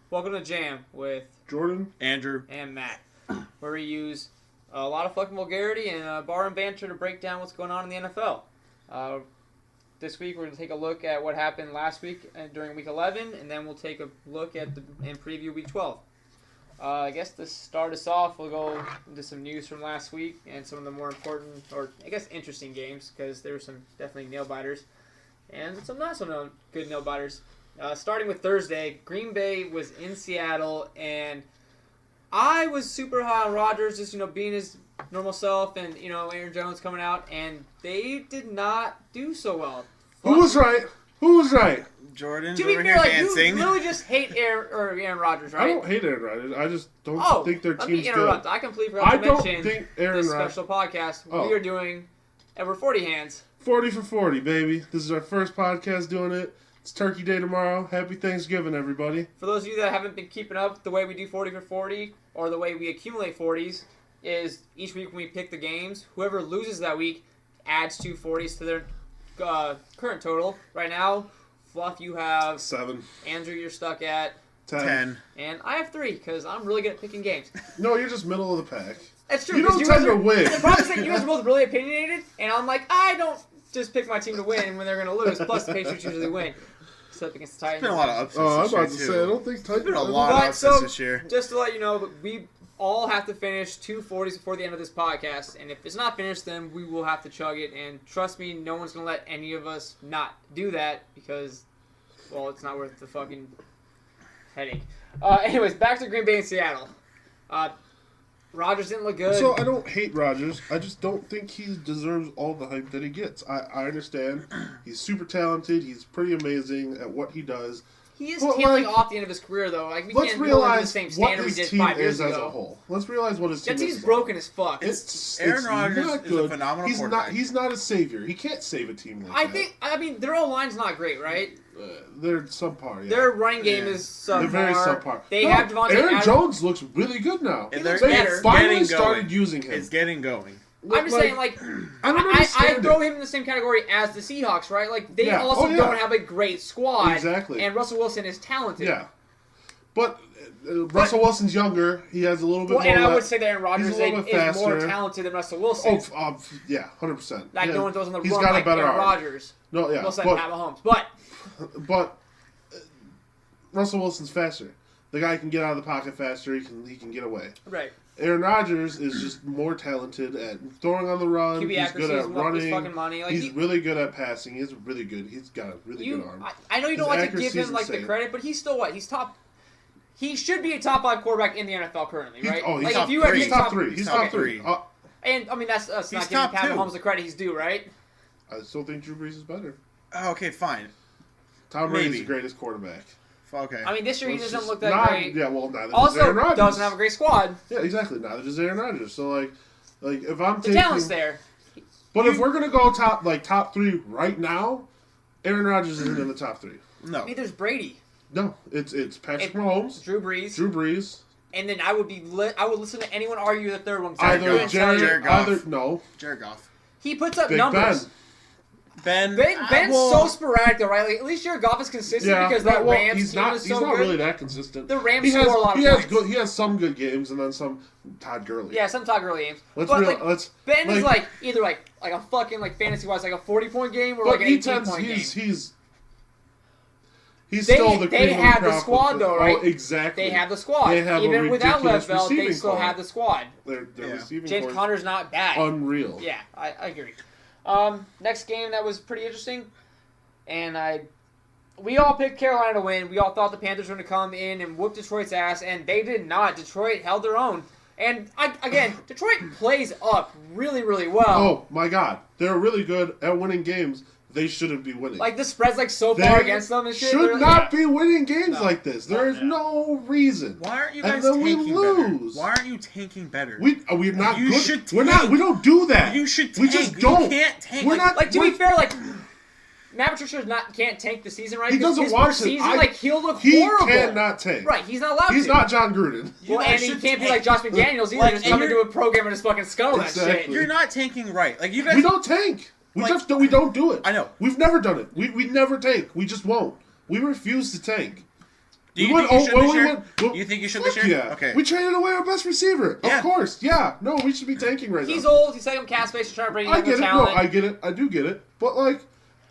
Welcome to Jam with Jordan, Andrew, and Matt, where we use a lot of fucking vulgarity and bar and banter to break down what's going on in the NFL. This week we're going to take a look at what happened last week during Week 11, and then we'll take a look at and preview Week 12. I guess to start us off, we'll go into some news from last week and some of the more important, or I guess interesting games, because there were some definitely nail-biters and some not so good nail-biters. Starting with Thursday, Green Bay was in Seattle, and I was super high on Rodgers, just being his normal self, and Aaron Jones coming out, and they did not do so well. Who was right? Who was right? Jordan's To be over fair, here you dancing. really just hate Aaron Rodgers, right? I don't hate Aaron Rodgers. I just don't think their let team's me interrupt. good. I completely forgot to mention think Aaron this Rodgers. special podcast Oh. we are doing over 40 hands. 40 for 40, baby. This is our first podcast doing it. It's Turkey Day tomorrow. Happy Thanksgiving, everybody. For those of you that haven't been keeping up, the way we do 40 for 40, or the way we accumulate 40s, is each week when we pick the games, whoever loses that week adds 2 40s to their current total. Right now, Fluff, you have 7. Andrew, you're stuck at 10. and I have 3 because I'm really good at picking games. No, you're just middle of the pack. That's true. You don't 'cause guys tend to win. The problem is that you guys are both really opinionated, and I'm like, I don't just pick my team to win when they're going to lose. Plus, the Patriots usually win. Except against the Titans. There's been a lot of upsets Oh, I'm this about year, to too. say, I don't think Titans. There's been a lot of But, upsets so, this year. Just to let you know, we all have to finish 2 40s before the end of this podcast, and if it's not finished, then we will have to chug it. And trust me, no one's going to let any of us not do that because, well, it's not worth the fucking headache. Anyways, back to Green Bay and Seattle. Rodgers didn't look good. So I don't hate Rodgers. I just don't think he deserves all the hype that he gets. I understand. He's super talented. He's pretty amazing at what he does. He is But, tailing like, off the end of his career, though. Like, we Let's can't hold him to the realize same what standard we his did team 5 years is as a ago. whole. Let's realize what his team That team's is. broken as fuck. Aaron Rodgers not is a good. phenomenal He's quarterback. not. He's not a savior. He can't save a team like that. I mean, their O-line's not great, right? They're subpar. Yeah. Their running game Yeah. is subpar. They're very subpar. They No, have Devontae Aaron Adams. Jones looks really good now. And looks They better. finally getting started going. using him. It's getting going. I'm just saying, like, I don't I understand throw it. him in the same category as the Seahawks, right? Like, they Yeah. also Oh, yeah. don't have a great squad. Exactly. And Russell Wilson is talented. Yeah, but Russell Wilson's younger. He has a little bit Well, more. and I would left. say that Aaron Rodgers He's a little is bit more faster. talented than Russell Wilson. Yeah, 100%. Like, yeah. no one throws on the He's run got a like better Aaron arm. Rodgers. No, yeah, Well, said Pat Mahomes. But but Russell Wilson's faster. The guy can get out of the pocket faster. He can get away. right. Aaron Rodgers is just more talented at throwing on the run. QB He's accuracy good is at worth his running. fucking money. Like, He's really good at passing. He's really good. He's got a really good arm. I know you don't His like to give accuracy is him like the insane. credit, but he's still what? He's top. He should be a top 5 quarterback in the NFL currently, right? He's like top if you three. had He's to top 3. He's top top 3. three. and I mean that's us He's not giving top Pat 2. Mahomes the credit he's due, right? I still think Drew Brees is better. Oh, okay, fine. Tom Brady's Maybe. the greatest quarterback. Okay. I mean this year he Let's doesn't just look that not- great. Yeah, well, neither does Also, Aaron Rodgers. doesn't have a great squad. Yeah, exactly. Neither does Aaron Rodgers. So like if I'm The taking, talent's there. but if we're gonna go top 3 right now, Aaron Rodgers isn't in the top 3. no. Neither's Brady, No, it's Patrick It- Mahomes, Drew Brees, Drew Brees, and then I would listen to anyone argue the third one. 'cause I either couldn't tell you. Jared Goff. no, Jared Goff. He puts up Big numbers. Ben. Ben's well, so sporadic though, right? Like, at least Jared Goff is consistent yeah, because that well, Rams he's team not. is He's so not good. really that consistent. The Rams He has, score a lot of he has points. good. He has some good games and then some Todd Gurley. Yeah, some Todd Gurley games. Let's but real- like, let's Ben is like- like either like a fucking like fantasy wise like a 40-point game or But like an he 18-point tends. game. He's They- still the they cream of have the crop squad, with though, right? Oh, exactly. They have the squad. They have a Even without ridiculous Le'Veon, they receiving still core. have the squad. Their Yeah. receiving James core is Conner's not bad. unreal. Yeah, I agree. Next game that was pretty interesting, and we all picked Carolina to win. We all thought the Panthers were going to come in and whoop Detroit's ass, and they did not. Detroit held their own. And, again, Detroit plays up really, really well. Oh my God, they're really good at winning games. They shouldn't be winning. Like, the spread's, like, so They far against them and shit. should They're- not be winning games No. like this. There is no reason. Why aren't you And guys then we tanking lose. better? Why aren't you tanking better? We're not You good. should We're not. tank. We don't do that. You should We tank. just You don't. can't tank. We're Like- not. Like, to we're- be fair, like, Matt Patricia can't tank the season, right? He Because doesn't his want first to. season, like, he'll look He horrible. cannot tank. Right, he's not allowed He's to. not John Gruden. Well, guys and he should can't be tank. like Josh McDaniels either, Like, just and come into you're- a program and just fucking scuttle that shit. Exactly. You're not tanking right. Like you guys. We don't tank. We Like- just don't. We don't do it. I know. We've never done it. We never tank. We just won't. We refuse to tank. Do you We think went- you should when this we year? went- You think you should Fuck this year? yeah. Okay. We traded away our best receiver. Yeah. Of course. Yeah. No, we should be tanking right He's now. old. He's second cap space to try to bring I in get the it. No, talent. I get it. I do get it. But like,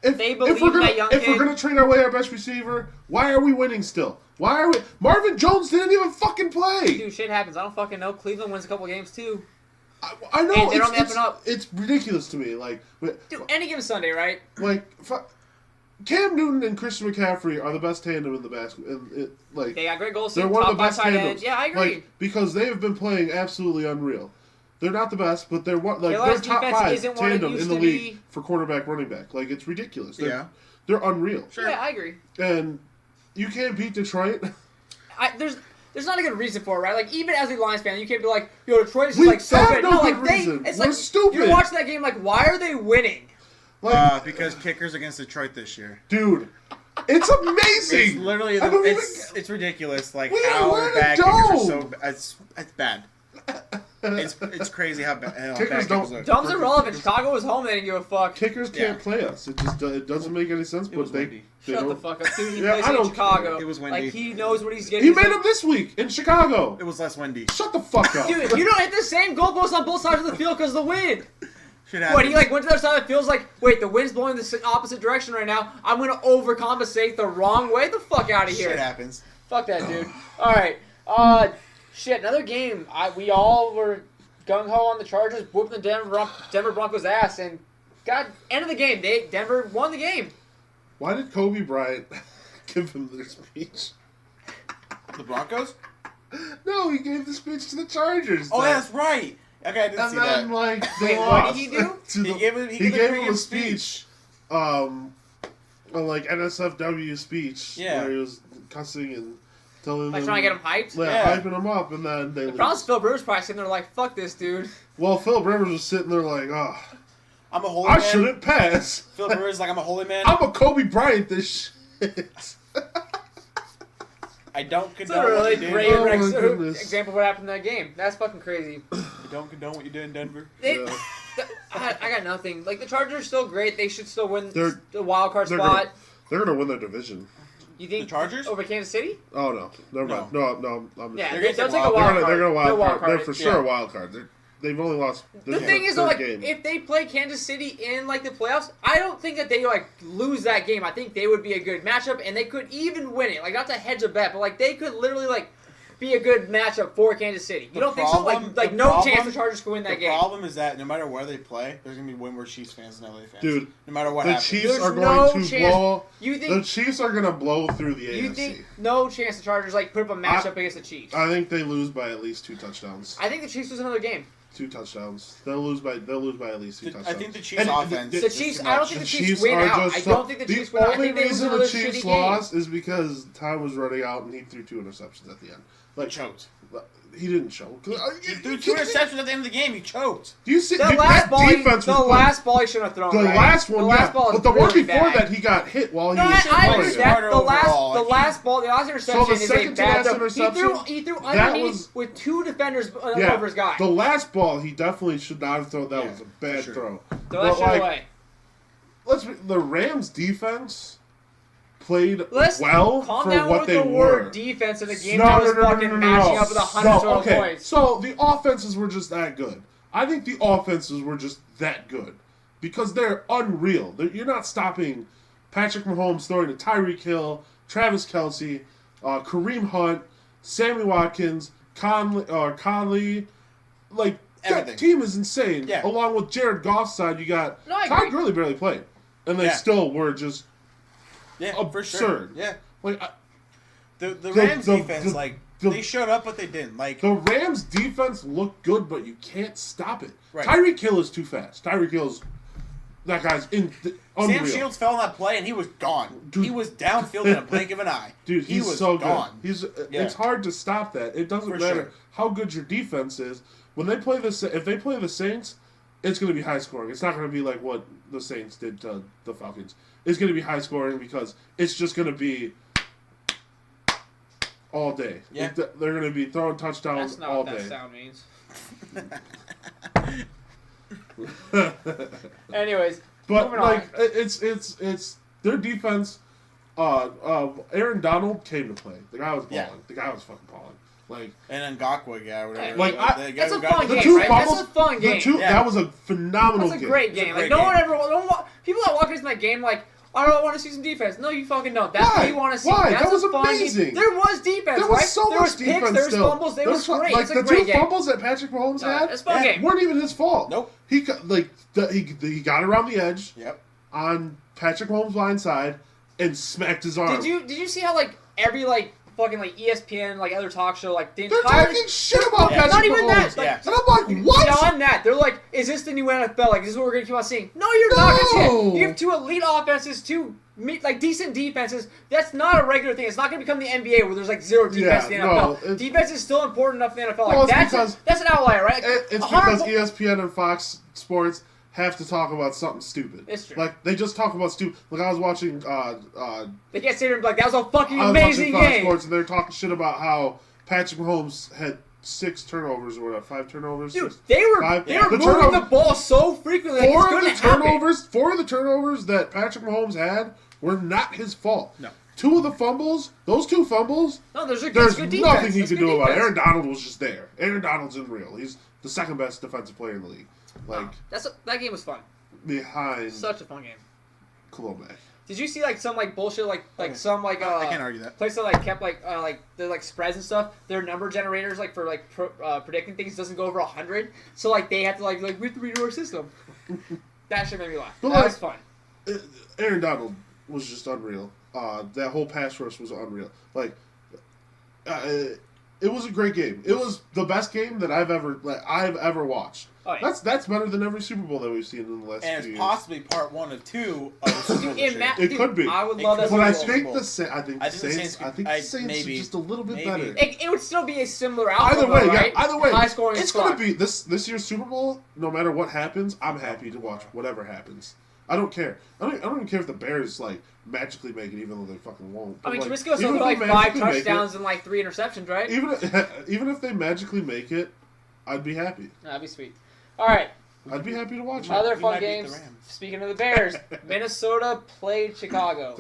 They if believe we're in gonna that young if we're kid. gonna trade away our best receiver, why are we winning still? Why are we? Marvin Jones didn't even fucking play. Dude, shit happens. I don't fucking know. Cleveland wins a couple games too. I know And they're it's, on the up and up. it's ridiculous to me. Like, Dude, any given Sunday, right? Cam Newton and Christian McCaffrey are the best tandem in the basketball. Like, They got great goals. they're one of the top best five tight tandems. ends. Yeah, I agree. Like, because they have been playing absolutely unreal. They're not the best, but they're one. Like, Their they're last top defense 5 isn't what it tandem used in the to league be. for quarterback, running back. Like, it's ridiculous. They're Yeah. unreal. Sure. Yeah, I agree. And you can't beat Detroit. There's not a good reason for it, right? Like, even as a Lions fan, you can't be like, yo, Detroit is We like so have good. no No, good like reason. it's We're like stupid. You're watching that game, like, why are they winning? Like, Because kickers against Detroit this year. dude, it's amazing. It's literally I don't it's ridiculous. Like We how let it bad kickers are go. so. It's bad. It's crazy how bad Kickers kickers don't- look. Dumb's irrelevant. Chicago was home. They didn't give a fuck. Kickers can't Yeah. play us. It doesn't make any sense. It But was windy. they Shut don't. the fuck up, dude. He Yeah, plays I in don't Chicago. care. It was windy. Like, he knows what he's getting. He He's made like, them this week in Chicago. It was less windy. Shut the fuck up. Dude, you don't hit the same goalpost on both sides of the field because of the wind. Shit What, happens. he like went to the other side of the field, was like, wait, the wind's blowing the opposite direction right now. I'm gonna overcompensate the wrong way. The fuck out of here. Shit happens. Fuck that, dude. All right. Shit, another game. We all were gung ho on the Chargers, whooping the Denver Broncos' ass, and God, end of the game. Denver won the game. Why did Kobe Bryant give him their speech? The Broncos? No, he gave the speech to the Chargers. Oh, that's right. Okay, I didn't And see then, that. like, they Wait, what lost did he do? to He the- gave him- he he gave gave a him a freaking speech. Like NSFW speech. Yeah. Where he was cussing and telling Like them. trying to get him hyped. Yeah. Hyping him up, and then they The lose. problem is Phil Rivers probably sitting there like, fuck this, dude. Well, Phil Rivers was sitting there like, oh, I'm a holy I man. shouldn't pass. Phil Rivers is like, I'm a holy man. I'm a Kobe Bryant this shit. I don't It's condone a really what you did. great Oh my goodness. example of what happened in that game. That's fucking crazy. I don't condone what you did in Denver. It, Yeah. I got nothing. Like, the Chargers are still great. They should still win They're- the wild card they're spot. They're gonna win their division. You think The Chargers? over Kansas City? Oh no, never mind. No, I'm Yeah, They're they'll gonna take take a wild- wild they're card. gonna wild They're card. They're for carded. sure Yeah. a wild card. They've only lost. The thing is, though, like, game. if they play Kansas City in, like, the playoffs, I don't think that they, like, lose that game. I think they would be a good matchup, and they could even win it. Like, not to hedge a bet, but, like, they could literally, like, be a good matchup for Kansas City. You The don't think so? problem- Like the no problem- chance the Chargers could win that The game. problem is that no matter where they play, there's gonna be Windward Chiefs fans and LA fans. Dude, no matter what the happens. Chiefs There's are no going to chance. blow. You The think Chiefs are gonna blow through the you AFC. think no chance the Chargers, like, put up a matchup against the Chiefs? I think they lose by at least 2 touchdowns. I think the Chiefs lose another game. 2 touchdowns. They'll lose by at least 2 touchdowns. I think the Chiefs' And offense. the- The is Chiefs, too I don't much. think The the Chiefs Chiefs win are out. just I don't think the Chiefs win out. I only think they lose reason another the Chiefs shitty game. lost is because time was running out and he threw 2 interceptions at the end. Like choked. he didn't choke. He threw 2 interceptions at the end of the game. He choked. Do you see The dude, last that ball, defense the was last ball he shouldn't have thrown. the right? last one, the last yeah. ball But the one really before bad. that, he got hit while he No, was I throwing understand. Smarter The last, overall. the Like, last ball, the last interception the is a second to bad last throw. interception, He threw that underneath was- with 2 defenders Yeah, over his guy. the last ball he definitely should not have thrown. That Yeah, was a bad for sure. throw. So But, that shit like, away. the Rams defense played Let's well calm for down what with they the were. word defense in a game that was fucking matching up with 100 total okay. points. So the offenses were just that good. I think the offenses were just that good because they're unreal. You're not stopping Patrick Mahomes throwing to Tyreek Hill, Travis Kelce, Kareem Hunt, Sammy Watkins, Conley. Like Everything. that team is insane. Yeah. Along with Jared Goff's side, you got No, I Todd agree. Gurley barely played, and they Yeah. still were just Yeah, for sure. absurd. Yeah. like. The Rams defense, the- like, the- they showed up, but they didn't. Like, The Rams defense looked good, but you can't stop it. Right. Tyreek Hill is too fast. Tyreek Hill's that guy's unreal. Sam Shields fell on that play, and he was gone. Dude. He was downfield in a blink of an eye. Dude, he he's was so gone. good. Yeah. It's hard to stop that. It doesn't For matter sure. how good your defense is. When they play if they play the Saints, it's going to be high scoring. It's not going to be like what the Saints did to the Falcons. It's going to be high scoring because it's just going to be all day. Yeah. They're going to be throwing touchdowns That's not all what that day. sound means. Anyways, But moving like it's their defense Aaron Donald came to play. The guy was balling. Yeah. The guy was fucking balling. Like, And Ngakwe guy, whatever. Like, That's a guy fun who got game, two right? fumbles. That's a fun game. Yeah. That was a phenomenal That's a game. great It's a game. great Like no game. one ever. People that walk into that game like, I don't want to see some defense. No, you fucking don't. That's Why? what you want to see. Why? That's That was a fun amazing. Game. There was defense, There was right? so there much was defense picks, there was still. fumbles. There There was was great. like It's a the great two game. fumbles that Patrick Mahomes No, had it's a fun game. weren't even his fault. Nope. He got around the edge Yep. on Patrick Mahomes' blind side and smacked his arm. Did you see how like every like fucking like ESPN like other talk show like the They're entire talking shit about Yeah. Patrick not even Mahomes. that. Like, Yeah. And I'm like, what? beyond that, they're like, is this the new NFL? Like, this is what we're gonna keep on seeing? No, you're not gonna see No. it. You have two elite offenses, two like decent defenses. That's not a regular thing. It's not gonna become the NBA where there's like zero defense in the no, NFL. it's- Defense is still important enough in the NFL. Well, Like it's because- that's an outlier, right? It's 100 because ESPN and Fox Sports have to talk about something stupid. It's true. Like, they just talk about stupid. Like, I was watching they can't sit here and be like, that was a fucking I was amazing watching Fox game. Sports, and they're talking shit about how Patrick Mahomes had 6 turnovers or whatever, 5 turnovers. Dude, 6. they were Five. they were The moving turnover- the ball so frequently. Like, Four it's of the gonna happen. turnovers that Patrick Mahomes had were not his fault. No. 2 of the fumbles, those 2 fumbles, No, there's there's good defense. nothing he That's could good do about it. defense. Aaron Donald was just there. Aaron Donald's unreal. He's the second best defensive player in the league. Like, That game was fun. behind Such a fun game. Khalil Mack. Did you see like some like bullshit like some like I can't argue that. place that like kept like the like spreads and stuff? Their number generators like for like predicting things doesn't go over 100, so like they have to like we have to redo our system. That shit made me laugh. But, That like, was fun. Aaron Donald was just unreal. That whole pass rush was unreal. Like, it was a great game. It was the best game that I've ever watched. Oh, yeah. That's better than every Super Bowl that we've seen in the last And few it's years. possibly part 1 of 2 of the Super Bowl Dude, this year. It could be. I would It love that. could But I Super Bowl. think Bowl. the Saints. I think the Saints maybe. are just a little bit Maybe. better. It would still be a similar outcome. Either way, though, right? Either way, high scoring. it's gonna be this year's Super Bowl. No matter what happens, I'm happy to watch whatever happens. I don't care. I don't even care if the Bears like magically make it, even though they fucking won't. I mean, But, Trubisky still even threw if like they 5 magically make it- touchdowns and like 3 interceptions, right? Even if they magically make it, I'd be happy. That'd be sweet. All right, I'd be happy to watch it. other We fun might beat games. the Rams. Speaking of the Bears, Minnesota played Chicago,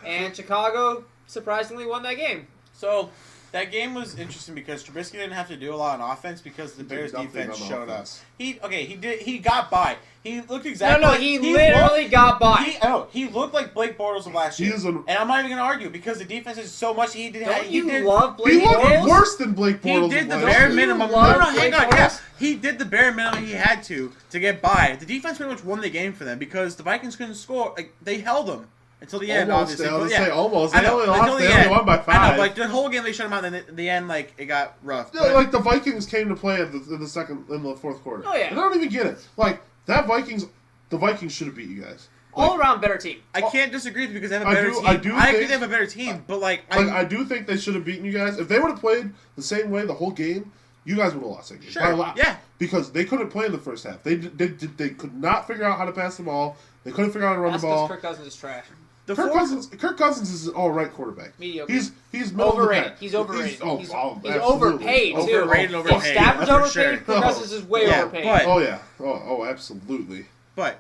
and Chicago surprisingly won that game. So, that game was interesting because Trubisky didn't have to do a lot on offense because the He did Bears nothing defense on showed up. offense. He got by. He looked exactly No, like... he literally got by. He looked like Blake Bortles of last He year. is an- And I'm not even going to argue because the defense is so much he did. Don't he you did, love He Blake looked Bortles? worse than Blake He Bortles. did the last bare year. minimum. love No, hang Blake on. Bortles? Yeah, he did the bare minimum he had to get by. The defense pretty much won the game for them because the Vikings couldn't score. Like they held them until the end. Almost. Obviously, I was but, gonna yeah. say almost. I They know, only until lost. the They only end. won by I 5. know, like the whole game they shut them out, and then at the end, like it got rough. Yeah, But- like the Vikings came to play in the fourth quarter. Oh, yeah. And I don't even get it. Like the Vikings should have beat you guys. All around better team. I can't disagree with you because they have a I better do- team. I do agree think- they have a better team, but like I do think they should have beaten you guys. If they would have played the same way the whole game, you guys would have lost that game. Sure, By a lot. yeah. Because they couldn't play in the first half. They could not figure out how to pass the ball. They couldn't figure out how to run That's the because ball. Kirk Cousins is trash. the Kirk fourth, Cousins is an all right quarterback. Mediocre. He's middle of the Overrated. pack. He's overrated. He's absolutely. overpaid too. Overrated, If overpaid, Stafford's for overpaid, sure. Kirk Cousins is way Yeah, overpaid. but- Oh yeah. Oh, absolutely. but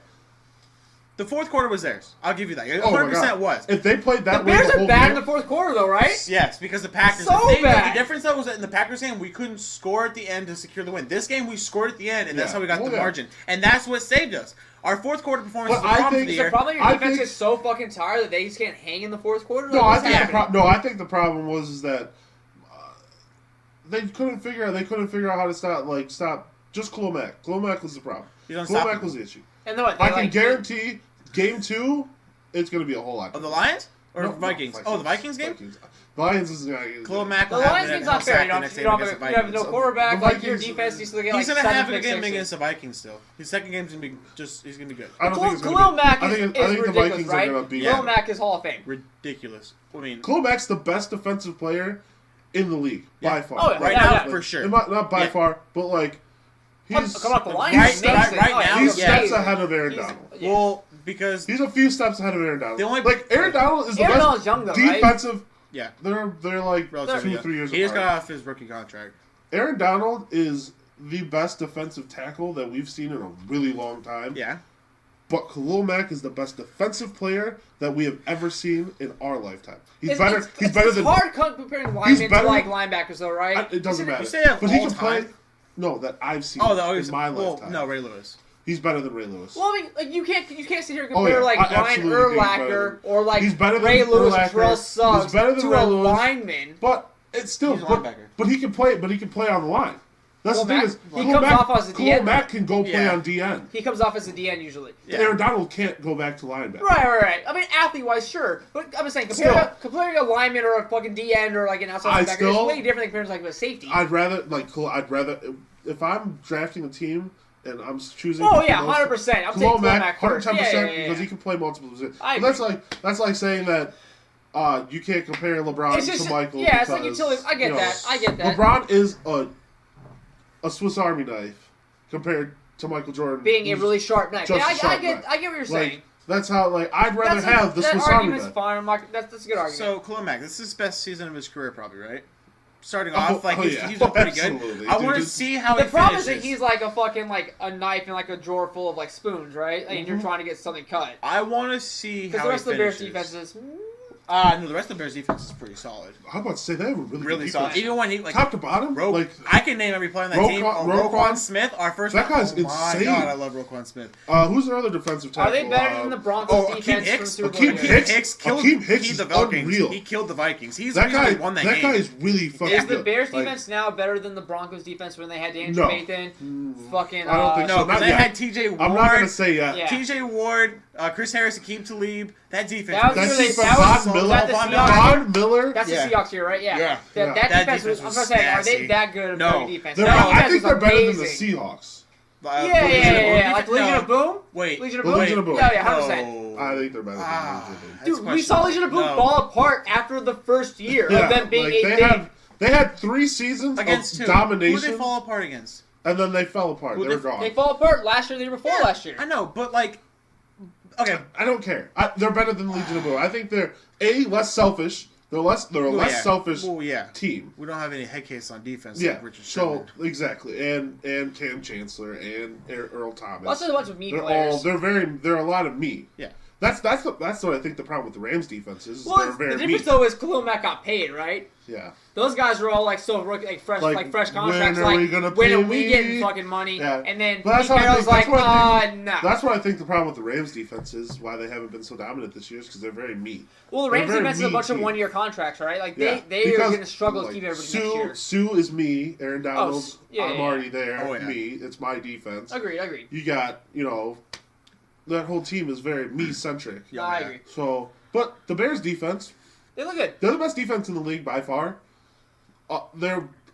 the fourth quarter was theirs. I'll give you that. Oh my 100% God. was. If they played the that way Bears the are whole bad game, in the fourth quarter, though, right? Yes, because the Packers. So bad. The difference though was that in the Packers game we couldn't score at the end to secure the win. This game we scored at the end, and that's Yeah. how we got Oh, the yeah. margin, and that's what saved us. Our fourth quarter performance But is the I problem think for the The year. problem your I defense think- gets so fucking tired that they just can't hang in the fourth quarter. No, I What's think happening? I think the problem was is that they couldn't figure out how to stop just Khalil Mack. Khalil Mack was the problem. He's Khalil unstoppable. Mack was the issue. And then what? I can guarantee game 2, it's going to be a whole lot. Of the Lions or No, Vikings? no, Oh, the Vikings game. Vikings. Lions is Khalil Mack The will have Lions an game's not fair. sack You the don't, next you game don't against have, the you have no Vikings. quarterback. The Like your Vikings- defense needs to get He's like gonna 7 have a pick good game sixes. against the Vikings still. His second game's gonna be he's gonna be good. I don't think it's going Khalil to Mack I is, think is the ridiculous, Vikings right? are going to beat Khalil them. Mack is Hall of Fame. Ridiculous. I mean, Khalil Mack's the best defensive player in the league by far. Oh, yeah. right Yeah, now yeah. for sure. Not by Yeah. far, but like he's Come on, the Lions Right- are amazing. right Oh, now, he's yeah. steps ahead of Aaron He's- Donald. yeah. Well, because He's a few steps ahead of Aaron Donald. The only- like Aaron Donald is the Aaron best Donald's young, though, right? defensive. yeah, They're like relatively 2 young. 3 years He just apart. got off his rookie contract. Aaron Donald is the best defensive tackle that we've seen in a really long time. Yeah, But Khalil Mack is the best defensive player that we have ever seen in our lifetime. He's It's better. He's better it's than. hard comparing linemen to better- like linebackers, though, right? It doesn't matter. You say that But he all can play. time? No, that I've seen in my lifetime. no, Ray Lewis. He's better than Ray Lewis. Well, I mean, like you can't sit here and Oh, compare yeah. like I Brian absolutely think he's better Urlacher than- or like he's better than Ray Lewis or Urlacher. Terrell He's Suggs better than to Ray a Lewis. lineman. But it's still. He's a linebacker. But he can play. But he can play on the line. That's Well, the thing Mack- is, he Khalil comes Mack, off as a Khalil DN. Mack can go play Yeah. on DN. He comes off as a DN usually. Yeah. Aaron Donald can't go back to linebacker. Right. I mean, athlete-wise, sure. But I'm just saying, comparing a lineman or a fucking DN or like an outside linebacker, it's way different than comparing like a safety. I'd rather if I'm drafting a team and I'm choosing. Oh yeah, 100%. I'm taking Khalil Khalil Mack, Mack first. 110% Yeah. because he can play multiple positions. I But that's like saying that you can't compare LeBron It's just to Michael. yeah, it's because, like utility. I get that. I get that. LeBron is a Swiss Army knife compared to Michael Jordan Being a who's really sharp knife. just Yeah, a sharp I get knife. what you're saying. Like, that's how I'd rather That's have the that Swiss Army argument's knife. fine. That's a good argument. So Khalil Mack, this is his best season of his career, probably, right? Starting Oh, off, like oh, he's, yeah. he's been pretty good. Absolutely, I dude. want to Just- see how the he problem is finishes. that he's like a fucking like a knife in like a drawer full of like spoons, right? And you're trying to get something cut. I want to see Because how the rest he of the Bears finishes. defense is. No, the rest of the Bears defense is pretty solid. How about to say they have a really Really good solid. defense. Even when he like Top to bottom, like I can name every player on that team. Roquan Smith, our first. That guy's oh my insane. God, I love Roquan Smith. who's another defensive tackle? Are they better than the Broncos Akeem defense from Hicks? Super Bowl? Akeem years? Hicks? Hicks killed, Akeem Hicks killed is the Vikings. unreal. He killed the Vikings. He's That the reason guy? they won that That game. guy is really fucking Is good. the Bears Like, defense now better than the Broncos defense when they had DeAndre No. Nathan? Fucking. I don't think No, so. because Not they yet. had T.J. Ward. I'm not gonna say yet. Yeah. T.J. Ward, Chris Harris, Akeem Talib. That defense. That was That's really- just that Von was- Miller. was that the Von Seahawks? Von Miller. That's Yeah. the Seahawks here, right? Yeah. Yeah. That Yeah. defense was. I'm was not saying, are they nasty. that good of No. a defense? They're That not- I defense think was they're better than the amazing. Seahawks. Yeah. Like Legion of Boom? Wait. Legion of The Boom? Legion of Boom. Yeah, 100%. I think they're better than Ah. the Seahawks. Dude, That's we saw Legion of Boom no. fall apart after the first year of them being like, a thing. they had 3 seasons Against of who? domination, Who did they fall apart against? and then they fell apart. Who They were they- gone. They fall apart last year, the year before last year. I know, but like, okay. I don't care. They're better than Legion of Boom. I think they're less selfish. They're a less selfish Well, yeah. team. We don't have any head case on defense. Yeah. Like Richard So Sherman. exactly, and Cam Chancellor and Earl Thomas. Lots of a bunch of me they're players. they're a lot of me. Yeah. That's what I think the problem with the Rams defense is. Well, they're the very difference me. though is Khalil Mack got paid, right? Yeah. Those guys were all like so rookie, like fresh contracts. when are we gonna when pay are we me? getting fucking money? Yeah. And then But that's Pete what I Carroll's think- like, that's what I no. That's what I think the problem with the Rams defense is. Why they haven't been so dominant this year is because they're very meat. Well, the they're Rams very defense is a mean bunch of team. 1-year contracts, right? Like Yeah, they are because, going to struggle to like, keep everybody next year. Sue is me. Aaron Donald. yeah, I'm yeah. already there. Oh, yeah. Me. It's my defense. Agreed. You got that whole team is very me centric. No, I agree. So, but the Bears defense, They look good. they're the best defense in the league by far.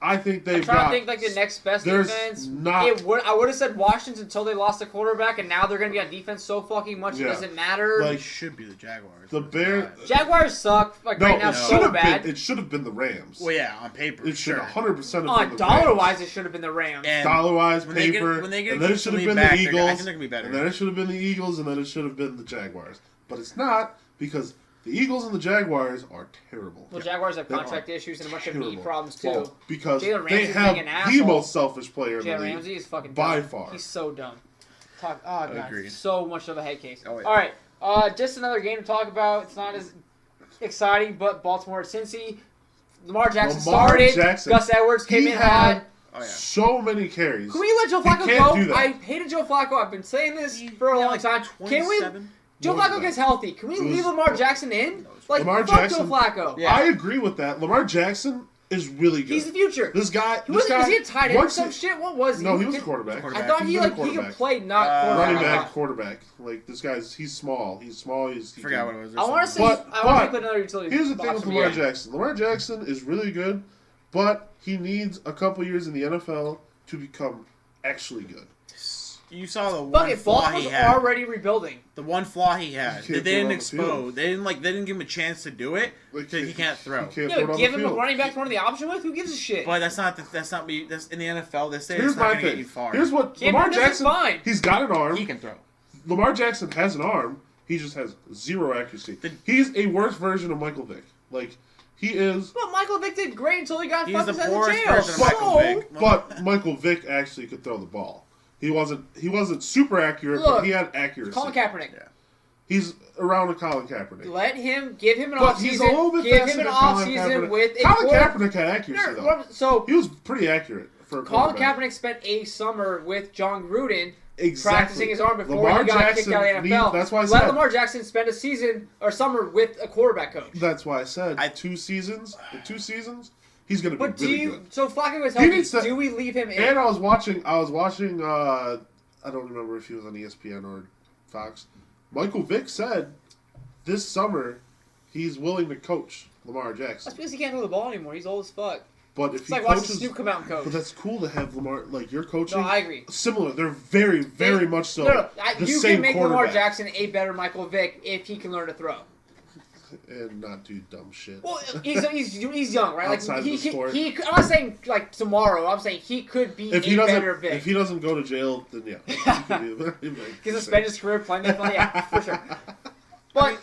I think they've I'm trying got. to think like the next best there's defense. not- I would have said Washington until they lost the quarterback, and now they're going to be on defense so fucking much Yeah. it doesn't matter. Like, It should be the Jaguars. the but it's Bears- not. Jaguars suck like right now it should so have bad. been. It should have been the Rams. Well, yeah, on paper. It should sure. 100% have On been the dollar Rams. wise, it should have been the Rams. And Dollar wise, when they get- paper, when they get and then it should have Khalil been back, the they're- I Eagles, think they're gonna be better. and then it should have been the Eagles, and then it should have been the Jaguars. But it's not because the Eagles and the Jaguars are terrible. Well, Jaguars have They are contract issues and a bunch of knee terrible. problems too. Well, because Jalen they Ramsey's have being an the asshole. most selfish player in Jalen the league. Ramsey is fucking by dumb. far. He's so dumb. Oh god, Agreed. so much of a head case. Oh, yeah. All right, just another game to talk about. It's not as exciting, but Baltimore at Cincy. Lamar Jackson started. Jackson, Gus Edwards came he in had hot. Oh, yeah. so many carries. Can we let Joe He Flacco can't go? do that. I hated Joe Flacco. I've been saying this for a long time. Can we? 27? Joe More than Flacco that. gets healthy. Can we It was- leave Lamar Jackson in? Like, Lamar fuck Jackson- Joe Flacco. Yeah. I agree with that. Lamar Jackson is really good. He's the future. This guy. Was he a tight end or once some he- shit? What was he? No, he was a Did- quarterback. I Quarterback. thought He's he been a like he could quarterback. play not quarterback. Running I back, thought. quarterback. Like this guy's, he's small. He's small. He Forgot what it was. I want to see. But- I want to but put another utility. Here's the thing box with for me. Lamar Jackson. Lamar Jackson is really good, but he needs a couple years in the NFL to become actually good. You saw the Fuck one it, flaw Baltimore's he had. already rebuilding. The one flaw he had. He can't That they throw didn't on the expose. field. They didn't give him a chance to do it because he can't throw. He can't Yeah, throw it but on give the him a field. running back to run the option with. Who gives a shit? But that's me. That's in the NFL. They say Here's it's not my going to get thing. you far. Here's what Cam Lamar Newton's Jackson. fine. He's got an arm. he can throw. Lamar Jackson has an arm. He just has zero accuracy. The- He's a worse version of Michael Vick. Like he is. But Michael Vick did great until he got He's fucked the his head in poorest jail. version of Michael So- Vick. But Michael Vick actually could throw the ball. He wasn't super accurate, Look, but he had accuracy. Colin Kaepernick. Yeah. He's around a Colin Kaepernick. Give him an But offseason. he's a little bit Give faster him an than Colin offseason Kaepernick. with a Colin quarter- Kaepernick had accuracy, No, though. So He was pretty accurate for a Colin quarterback. Kaepernick spent a summer with John Gruden Exactly. practicing his arm before Lamar he got Jackson kicked out of the NFL. that's why I Let said. Lamar Jackson spend a season or summer with a quarterback coach. That's why I said I- 2 seasons. In 2 seasons, he's going to be But do really you? good. So Flacco was He healthy. needs to- Do we leave him in? And I was watching. I don't remember if he was on ESPN or Fox. Michael Vick said this summer he's willing to coach Lamar That's Jackson. because he can't throw the ball anymore. He's old as fuck. But if It's he like watching coaches, Snoop come out and coach. but that's cool to have Lamar like you're coaching. No, I agree. Similar, they're very, very much so. No, the you same can make Lamar quarterback Jackson a better Michael Vick if he can learn to throw. and not do dumb shit. Well, he's young, right? Like Outside of he, the sport. I'm not saying like tomorrow. I'm saying he could be if a he better doesn't, Vick. if he doesn't go to jail, then yeah, he could be a very big He can spend his career playing that. Yeah, for sure. But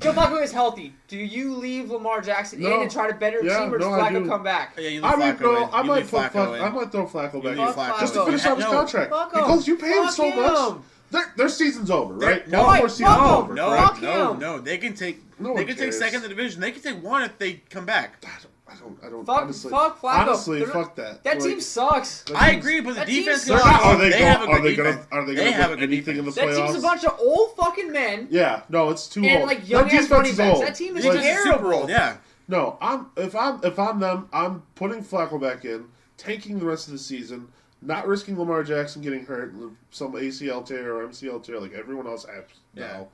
Joe Flacco is healthy. Do you leave Lamar Jackson in No. and try to better Yeah, team, or does no, I Flacco do. come back? Yeah, you leave I mean, Flacco no, in. I You might leave throw Flacco in. I might throw Flacco You back leave in. Flacco. Just to finish out his No. contract. Fuck him. Because you pay him Fuck so him. much. Their season's over, right? No. All four Right, seasons fuck him. over. No, correct? no. They can take. No they one can take cares. second in the division. They can take one if they come back. I don't. Fuck- honestly, fuck Flacco. honestly, They're fuck that. That Like, team sucks. that I team's- agree, but the that defense. team goes sucks. on. Are they, They go- have a are good they gonna defense. are they They gonna have win a good anything in the That playoffs? team's a bunch of old fucking men Yeah, no, it's too and old. like young That ass defense running is backs. old. That team is They just terrible. Super Bowl, yeah. No, if I'm them, I'm putting Flacco back in, tanking the rest of the season, not risking Lamar Jackson getting hurt, some ACL tear or MCL tear like everyone else has now.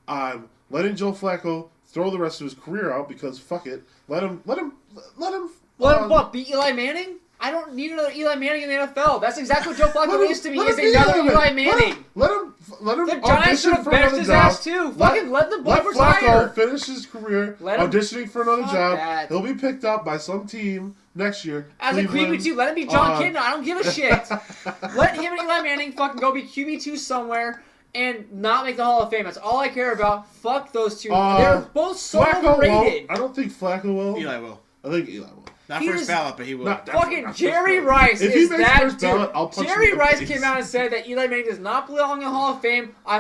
I'm letting Joe Flacco throw the rest of his career out because fuck it. Let him. Let him what? Beat Eli Manning? I don't need another Eli Manning in the NFL. That's exactly what Joe Flacco is to me. Is be another Eli Manning. Let him. The Giants should audition have for benched another his job. ass too. Fucking let the boy Let retire. Flacco finish his career Let him- auditioning for another Fuck job. that. He'll be picked up by some team next year. As a Cleveland. QB2, let him be John Uh, Kitna. I don't give a shit. Let him and Eli Manning fucking go be QB2 somewhere and not make the Hall of Fame. That's all I care about. Fuck those two. They're both so Flacco overrated. won't. I don't think Flacco will. Eli will. I think Eli will. Not He first is- ballot, but he will. Not definitely Fucking not first Jerry ballot. Rice If he is makes that first dude. ballot, I'll punch him Jerry in the Rice face. came out and said that Eli Manning does not belong in the Hall of Fame. I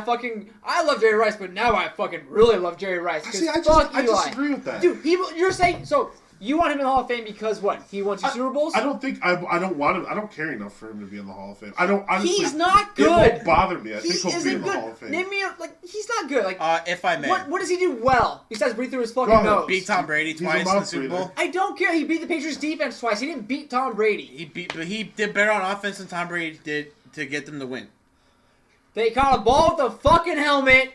love Jerry Rice, but now I fucking really love Jerry Rice. 'Cause See, I fuck Eli. disagree with that. Dude, you're saying so. You want him in the Hall of Fame because what? He won 2 Super Bowls. I don't think I don't want him. I don't care enough for him to be in the Hall of Fame. I don't. Honestly, He's not It good. won't bother me. I He think he'll be isn't in the Hall good. of Fame. Name me he's not good. Like If I may, what does he do well besides breathe through his fucking Go ahead. nose? beat Tom Brady He's a twice in the mouth Super breather. Bowl. I don't care. He beat the Patriots defense twice. He didn't beat Tom Brady. But he did better on offense than Tom Brady did to get them to win. They caught a ball with a fucking helmet,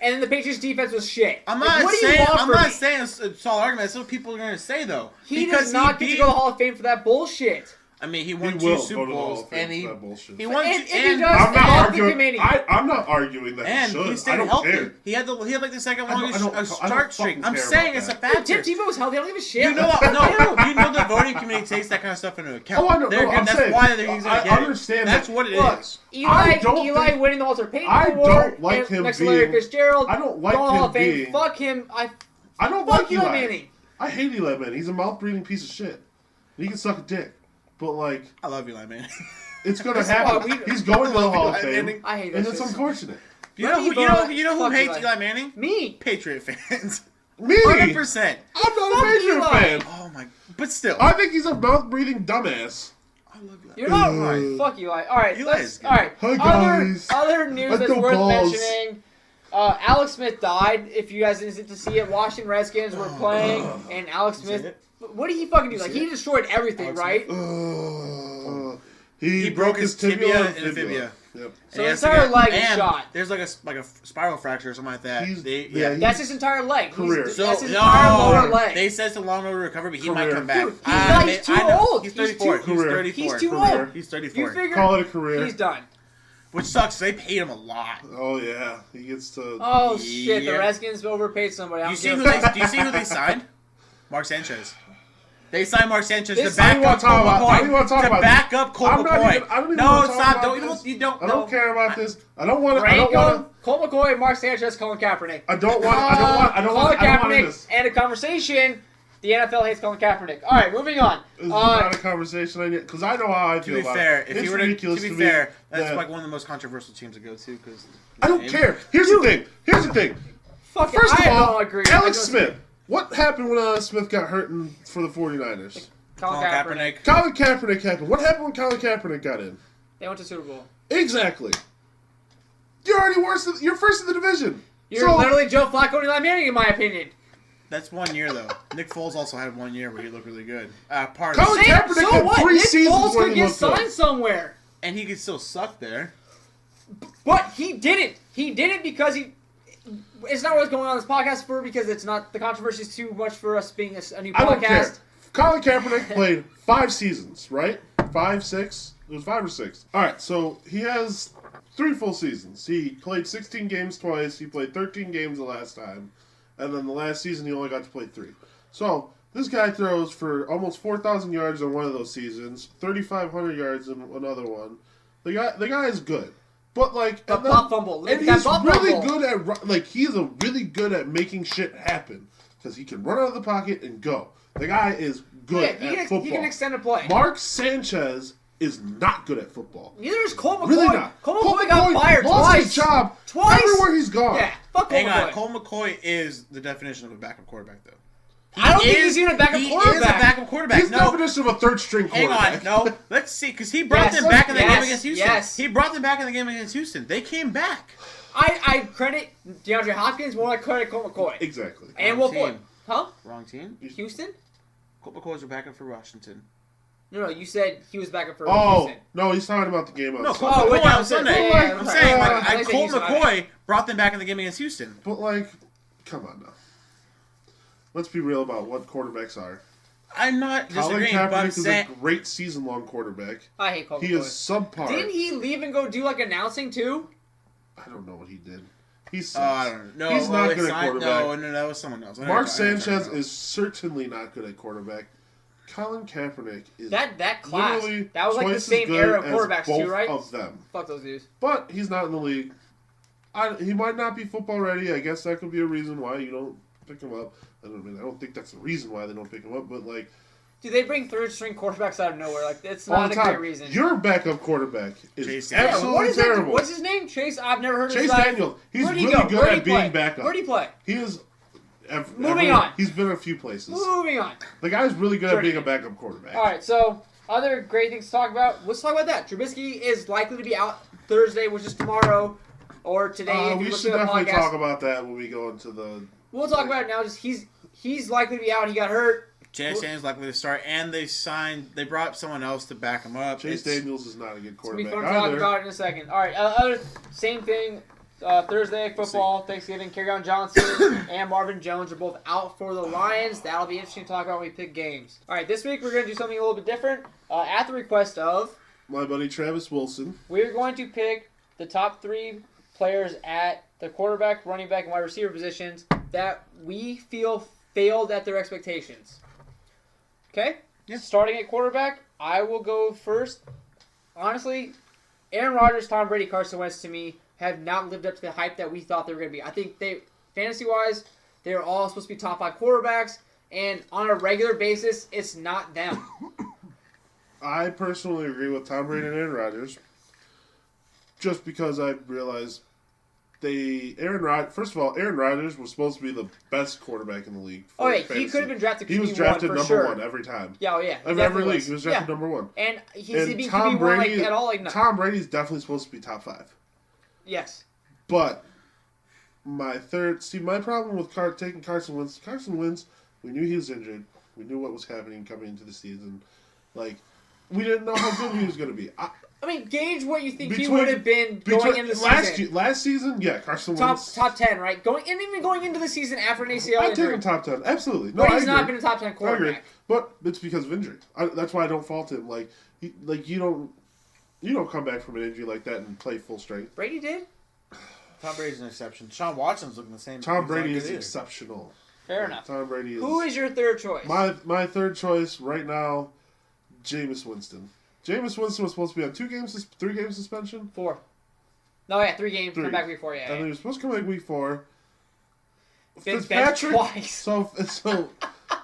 and then the Patriots defense was shit. I'm Like, not what do you saying want I'm from not me? saying it's a solid argument. That's what people are going to say though. He because does not get to go to the Hall of Fame for that bullshit. I mean, he He won will 2 go Super to the Hall Bowls, of Fame and for that bullshit. he won. And if he and- does, I'm not Fuck the arguing. committee. I'm not arguing that And he should. he stayed I don't healthy. care. He had like the second I don't- longest I don't start streak. fucking I'm care saying about it's a that. factor. Tim Tebow was healthy. I don't give a shit. You know what? Fuck No, him. you know the voting committee takes that kind of stuff into account. Oh, I know. They're No, good. I'm That's saying, why he's I gonna get understand it. That's that. what it Look, is. I Eli don't think- winning the Walter Payton I Award don't like and him next to Larry being- Fitzgerald. I don't like going to the Hall him of Fame. being- Fuck him. I don't Fuck like Eli Eli. Manning. I hate Eli Manning. He's a mouth breathing piece of shit. He can suck a dick, but like I love Eli Manning. it's gonna That's why happen. He's going to the Hall of Eli Fame, Manning. I hate that and it's shit. unfortunate. You Let know me who? vote. You know who Fuck hates Eli. Eli Manning? Me. Patriot fans. Me, 100%. I'm not Fuck a Patriot Eli. fan. Oh my! But still, I think he's a mouth breathing dumbass. I love Eli. You're not right. Fuck Eli. All right. Eli is good. All right. Hi, guys. Other news Let's that's go worth Balls. mentioning. Alex Smith died. If you guys didn't get to see it, Washington Redskins were playing, and Alex You seen Smith. it? What did he fucking do? You Like seen he it? destroyed everything, Alex right? He broke his tibia and fibia. Yep. So And his he has to entire get- leg is and shot. There's like a spiral fracture or something like that. He's- They, yeah, yeah. he- That's his entire leg. Career. So That's his entire lower leg. They said it's a long road to recover, but he might Career. come back. Dude, he's too I know. old. He's He's 34. too- He's Career. 34. He's too Career. old. He's You 34. figure Call it a career. he's done. Which sucks. They paid him a lot. Oh yeah, he gets to. Oh shit! The Yeah. Redskins overpaid somebody. I Do you don't see give who a they? fuck. Do you see who they signed? Mark Sanchez. They signed Mark Sanchez This- to I don't back wanna up talk Colt about- I don't McCoy. wanna talk To about back up Colt I'm not McCoy. even- I don't even No, wanna it's talk not. about Don't you this. don't. You don't. I don't no. care about this. I don't want. I don't want. Colt McCoy, Mark Sanchez, Colin Kaepernick. I don't want. I don't want. I don't want. Colin I don't want Kaepernick this. and a conversation. The NFL hates Colin Kaepernick. All right, moving on. It's not a conversation I need because I know how I To feel be about fair, it. if It's you were ridiculous to be me fair, that's that- like one of the most controversial teams to go to because I don't care. Here's the thing. fuck it, First of I all, don't agree. I Alex disagree. Smith. What happened when Alex Smith got hurt for the 49ers? Colin Colin Kaepernick. Kaepernick. Colin Kaepernick happened. What happened when Colin Kaepernick got in? They went to Super Bowl. Exactly. You're already you're first in the division. You're literally Joe Flacco and Eli Manning, in my opinion. That's 1 year though. Nick Foles also had 1 year where he looked really good. Part Colin of Kaepernick So had what? 3 Nick seasons Foles where could he get looked good. signed somewhere. and he could still suck there. But he didn't. He did it because he. It's not what's going on this podcast for because it's not the controversy is too much for us being a new I don't care. podcast. Colin Kaepernick played 5 seasons, right? 5, 6? It was 5 or 6. All right, so he has 3 full seasons. He played 16 games twice. He played 13 games the last time. And then the last season, he only got to play 3. So this guy throws for almost 4,000 yards in one of those seasons, 3,500 yards in another one. The guy is good. But like, The and then- pop fumble. and That he's pop really fumble. good at like he's a really good at making shit happen because he can run out of the pocket and go. The guy is good Yeah, at football. he can extend a play. Mark Sanchez is not good at football. Neither is Cole McCoy. Really not. Cole McCoy got fired lost twice. his job Twice? everywhere he's gone. Yeah, fuck Cole Hang McCoy. on, Cole McCoy is the definition of a backup quarterback though. I don't think he's even a backup He quarterback. is a backup quarterback. His No, definition of a third string hang quarterback. on, no. Let's see, because he brought Yes, them back in the yes, game against Houston. yes. He brought them back in the game against Houston. They came back. I credit DeAndre Hopkins more than I credit Cole McCoy. Exactly. And Wrong Will Ford. team. Huh? Wrong team. Houston? Colt McCoy's a backup for Washington. No, you said he was backup for Oh Houston. no, he's talking about the game on No, Sunday. Colt wait, McCoy that on was it. Sunday. Yeah, I'm okay. saying, I like, said Colt Houston, McCoy brought them back in the game against Houston. But like, come on now. Let's be real about what quarterbacks are. I'm not Colin disagreeing, but I'm Kaepernick is saying a great season-long quarterback. I hate Cole He McCoy. is subpar. Didn't he leave and go do like announcing too? I don't know what he did. He's I don't know. He's not they good at signed- quarterback. No, that was someone else. Mark Sanchez is certainly not good at quarterback. Colin Kaepernick is That class. literally That was like the twice as same good era of as quarterbacks both too, right? of them. Fuck those dudes. But he's not in the league. He might not be football ready. I guess that could be a reason why you don't pick him up. I don't think that's the reason why they don't pick him up. But like Dude, they bring third string quarterbacks out of nowhere. Like it's all not the a time, great reason. your backup quarterback is Chase Yeah, Daniels. what absolutely is that? terrible. What's his name? Chase. I've never heard of Chase this guy. Daniels. He's Where'd he really go? good Where'd he at being play? backup. Where'd he play? He is. Moving on. He's been a few places. Moving on. The guy's really good at Journey. being a backup quarterback. All right, so other great things to talk about. Let's talk about that. Trubisky is likely to be out Thursday, which is tomorrow, or today. If We you should listen to the definitely podcast. talk about that when we go into the. We'll talk about it now. Just he's likely to be out. He got hurt. Chase Daniels likely to start, and they brought someone else to back him up. Chase Daniels is not a good It's gonna be quarterback fun to talk either. about it in a second. All right, other same thing. Thursday football, Thanksgiving. Kerryon Johnson and Marvin Jones are both out for the Lions. That'll be interesting to talk about when we pick games. All right, this week we're gonna do something a little bit different. At the request of, My buddy Travis Wilson. we're going to pick the top 3 players at the quarterback, running back, and wide receiver positions that we feel failed at their expectations. Okay? Yeah. Starting at quarterback, I will go first. Honestly, Aaron Rodgers, Tom Brady, Carson Wentz to me have not lived up to the hype that we thought they were going to be. I think they, fantasy-wise, they're all supposed to be top 5 quarterbacks, and on a regular basis, it's not them. I personally agree with Tom Brady and Aaron Rodgers. Just because I realized first of all, Aaron Rodgers was supposed to be the best quarterback in the league. Oh, yeah, he fantasy. could have been drafted QB1 He was drafted for number sure. 1 every time. Yeah, oh, yeah. Of every definitely league, he was drafted Yeah. number 1. And he's And being Tom QB1 Brady, like, at all. Like, no. Tom Brady's definitely supposed to be top 5. Yes. But my problem with taking Carson Wentz, we knew he was injured. We knew what was happening coming into the season. Like, we didn't know how good he was going to be. I mean, gauge what you think he Between- would have been going into the season. Last season, yeah, Carson Wentz. Top 10, right? Even going into the season after an ACL I'd take injury. him top 10. Absolutely. No, But I he's agree. not been a top 10 I agree. quarterback. But it's because of injury. That's why I don't fault him. Like, you don't come back from an injury like that and play full strength. Brady did? Tom Brady's an exception. Sean Watson's looking the same. Tom he's Brady not is good either. exceptional. Fair enough. Tom Brady is. Who is your third choice? My third choice right now? Jameis Winston. Jameis Winston was supposed to be on 3 game suspension. 4. No, yeah, 3 games. 3. Come back week 4, yeah. And then he was supposed to come back week 4. Been benched twice. So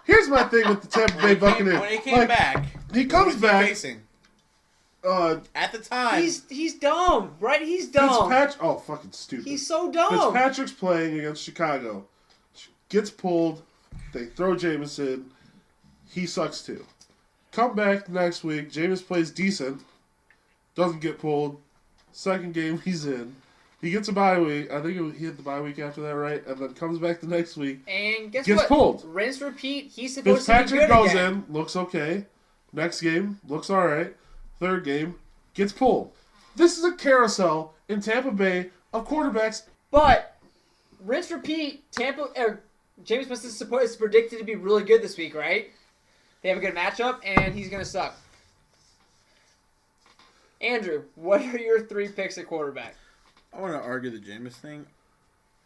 Here's my thing with the Tampa Bay Buccaneers. When he came back, he comes who was back. facing? Uh, At the time, He's dumb, right? He's dumb. Oh, fucking stupid. He's so dumb. Fitzpatrick's playing against Chicago. Gets pulled. They throw Jameson. He sucks too. Come back next week. Jameis plays decent. Doesn't get pulled. Second game he's in. He gets a bye week. I think he had the bye week after that, right? And then comes back the next week. And guess Gets what? pulled. Rinse, repeat. He's supposed to be Fitzpatrick good goes again. in. Looks okay. Next game. Looks alright. Third game. Gets pulled. This is a carousel in Tampa Bay of quarterbacks. But rinse, repeat. James Winston is predicted to be really good this week, right? They have a good matchup, and he's gonna suck. Andrew, what are your 3 picks at quarterback? I want to argue the Jameis thing.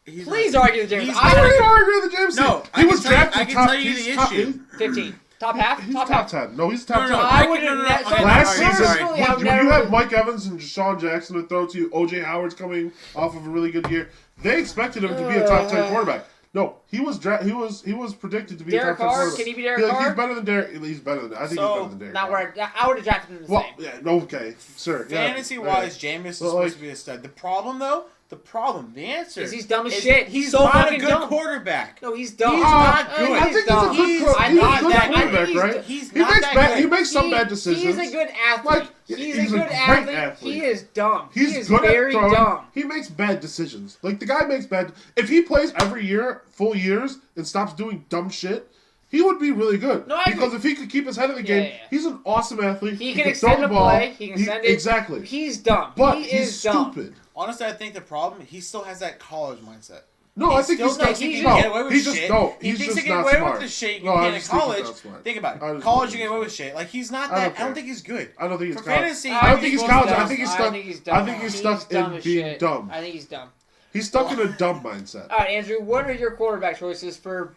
Please argue the James. he's I I didn't argue with the James. No, he was drafted I can top. tell you He's the top. issue. 15. Top half? He's top top half. 10. No, he's top 10. I would have okay, Last sorry, season, sorry. personally, I've when never. you have Mike Evans and Deshaun Jackson to throw to you, OJ Howard's coming off of a really good year. They expected him to be a top 10 quarterback. No, he was predicted to be Derek a top 10 Carr? quarterback. Can he be Derek Carr? He's better than Derek. He's better than. I think So, he's better than Derek. Not Carr. where I would have drafted him the Well, same. yeah, okay, sure. Yeah, Fantasy-wise, Jameis is But, supposed to be a stud. The problem, though, the answer Is he's dumb as is shit. He's so so not a fucking good dumb. quarterback. No, he's dumb. He's not good. I think he's a dumb. good He's quarterback. not He's a good that good. quarterback, He's right? He's He not makes that bad. good. He makes some bad decisions. He's a good athlete. Like, he's he's a a good great athlete. athlete. He is dumb. He's he is good very at throwing. dumb. He makes bad decisions. Like the guy makes bad. If he plays every year, full years, and stops doing dumb shit, he would be really good. No, I because agree. if he could keep his head in the game, Yeah. he's an awesome athlete. He can throw extend the a ball. play. He can send it. Exactly. He's dumb. But he he's is dumb. stupid. Honestly, I think the problem, he still has that college mindset. No, I think still he's thinks not. he can No, get away with he's shit. just no. He He's thinks just he can not get away smart. with the shit you No, I can in just think he's college. not smart. Think about I it. just College, think you get he's away with shit. Like, he's not I don't that. I care. don't think he's good. I don't think he's For college. fantasy, I don't think he's college. I dumb. think he's I stuck. think he's dumb. I think he's stuck dumb in as being shit. dumb. I think he's dumb. He's stuck in a dumb mindset. All right, Andrew. What are your quarterback choices for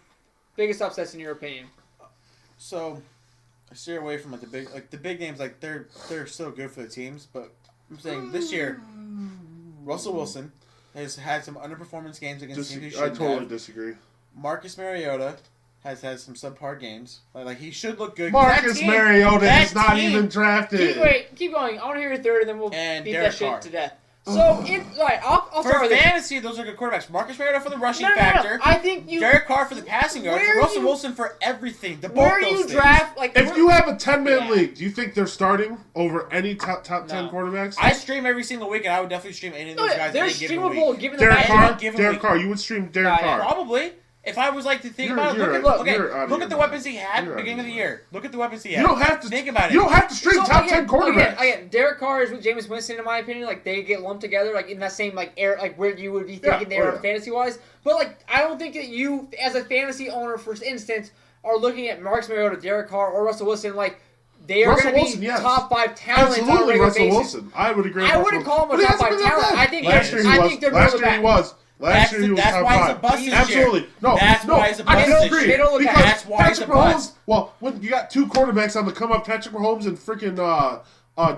biggest upsets in your opinion? So, I steer away from the big names. Like they're still good for the teams, but I'm saying this year, Russell Wilson has had some underperformance games against teams he I shouldn't totally have. disagree. Marcus Mariota has had some subpar games. Like he should look good. Marcus That team- Mariota that is not team- even drafted. Keep going. I want to hear your third, and then we'll And beat Derek that shit Carr. to death. So, all right, I'll For start with this. fantasy, those are good quarterbacks. Marcus Mariota for the rushing No. factor. I think you. Derek Carr for the passing yards. Where And Russell you- Wilson for everything. Where Both you those things. draft like If you have a 10-man Yeah. league, do you think they're starting over any top 10 No. quarterbacks? I stream every single week, and I would definitely stream any of those guys they're any given streamable week. given the Derek matchup. Carr. given Derek week. Carr. You would stream Derek No, yeah. Carr. Probably. If I was like to think You're- about it, you're look out- at you're out of look your at the mind. weapons he had You're out of beginning of the your year. Look at the weapons he You had. don't have to think about it. You don't have to stream So, top 10 quarterbacks. Again, Derek Carr is with Jameis Winston, in my opinion. Like they get lumped together, like in that same like air, like where you would be thinking they are yeah. fantasy wise. But like, I don't think that you, as a fantasy owner, for instance, are looking at Marcus Mariota, Derek Carr, or Russell Wilson like they are Russell going to be Wilson, yes. top 5 talents on a Absolutely, regular Russell basis. Wilson. I would agree. with I Russell wouldn't call him a But he top hasn't 5 been that talent. bad. I think Last year he I was. think they're Last building year he back. was. Last year he was That's top why he's a 5. bust this year. Absolutely. No, That's no, why he's a I bust don't this agree. year. Middle of the Because That's why he's Patrick a bust. Mahomes, well, when you got 2 quarterbacks on the come up, Patrick Mahomes and freaking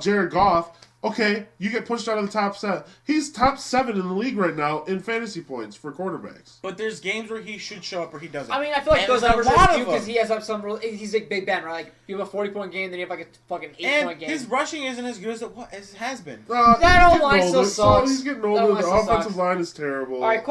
Jared Goff, okay, you get pushed out of the top 7. He's top 7 in the league right now in fantasy points for quarterbacks. But there's games where he should show up or he doesn't. I mean, I feel like And those there's numbers a lot are of because them. he has some. He's like Big Ben, right? Like you have a 40-point game, then you have like a fucking 8-point And game. his rushing isn't as good as it has been. That He's old getting line still older, sucks. He's getting That older. old The line still offensive sucks. line is terrible. All right,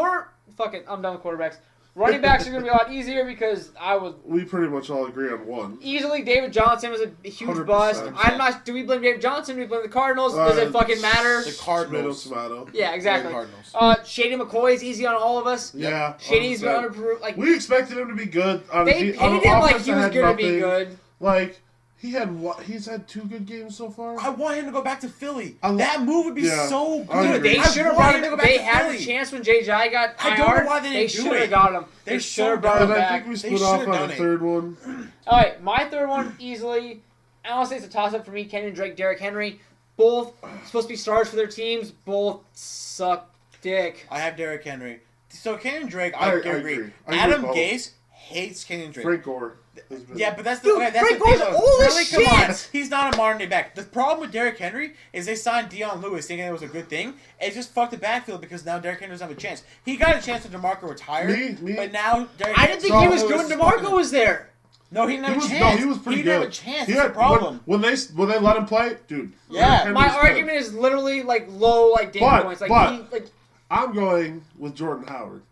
I'm done with quarterbacks. Running backs are going to be a lot easier because I would We pretty much all agree on one. easily. David Johnson was a huge 100%. bust. I'm not. Do we blame David Johnson? Do we blame the Cardinals? Does it fucking matter? The Cardinals. Tomato. Yeah, exactly. The Cardinals. Shady McCoy is easy on all of us. Yeah. Shady's been 100%. underproved. Like We expected him to be good. On they a, on paid an him like offense he that was had going to be nothing. good. Like he's had 2 good games so far. I want him to go back to Philly. I lo- That move would be Yeah. so I good. agree. They I should have want brought him to him. go back They to had Philly. a chance when J.J. got I don't know IR'd. why they didn't do should have it. got him. They're They so should have brought dumb. him And I back. think we They split off should've on done a it. 3rd one. All right, my third one easily. I want to say it's a toss-up for me. Kenyon Drake, Derrick Henry, both supposed to be stars for their teams. Both suck dick. I have Derrick Henry. So Kenyon Drake, I I agree. agree. I agree Adam both. Gase hates Kenyon Drake. Frank Gore. has been- Yeah, but that's Dude, okay, that's Frank the thing, Gore's though. old as Really, come on. shit. He's not a modern day back. The problem with Derrick Henry is they signed Deion Lewis thinking it was a good thing. It just fucked the backfield because now Derrick Henry doesn't have a chance. He got a chance when DeMarco retired, Me? but now Derrick I didn't think So- he was good when DeMarco was there. No, he didn't have a was, chance. no, he was pretty he good. didn't have a chance. He That's had, the problem. when they let him play, dude. Yeah. Derrick Henry My was good. argument is literally like low like data But- points. Like but- he like I'm going with Jordan Howard.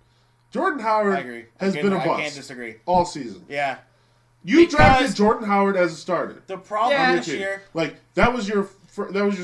Jordan I Howard agree. has been a I can't bust disagree. all season. Yeah. You Because- drafted Jordan Howard as a starter. The problem Yeah. this year. Like that was your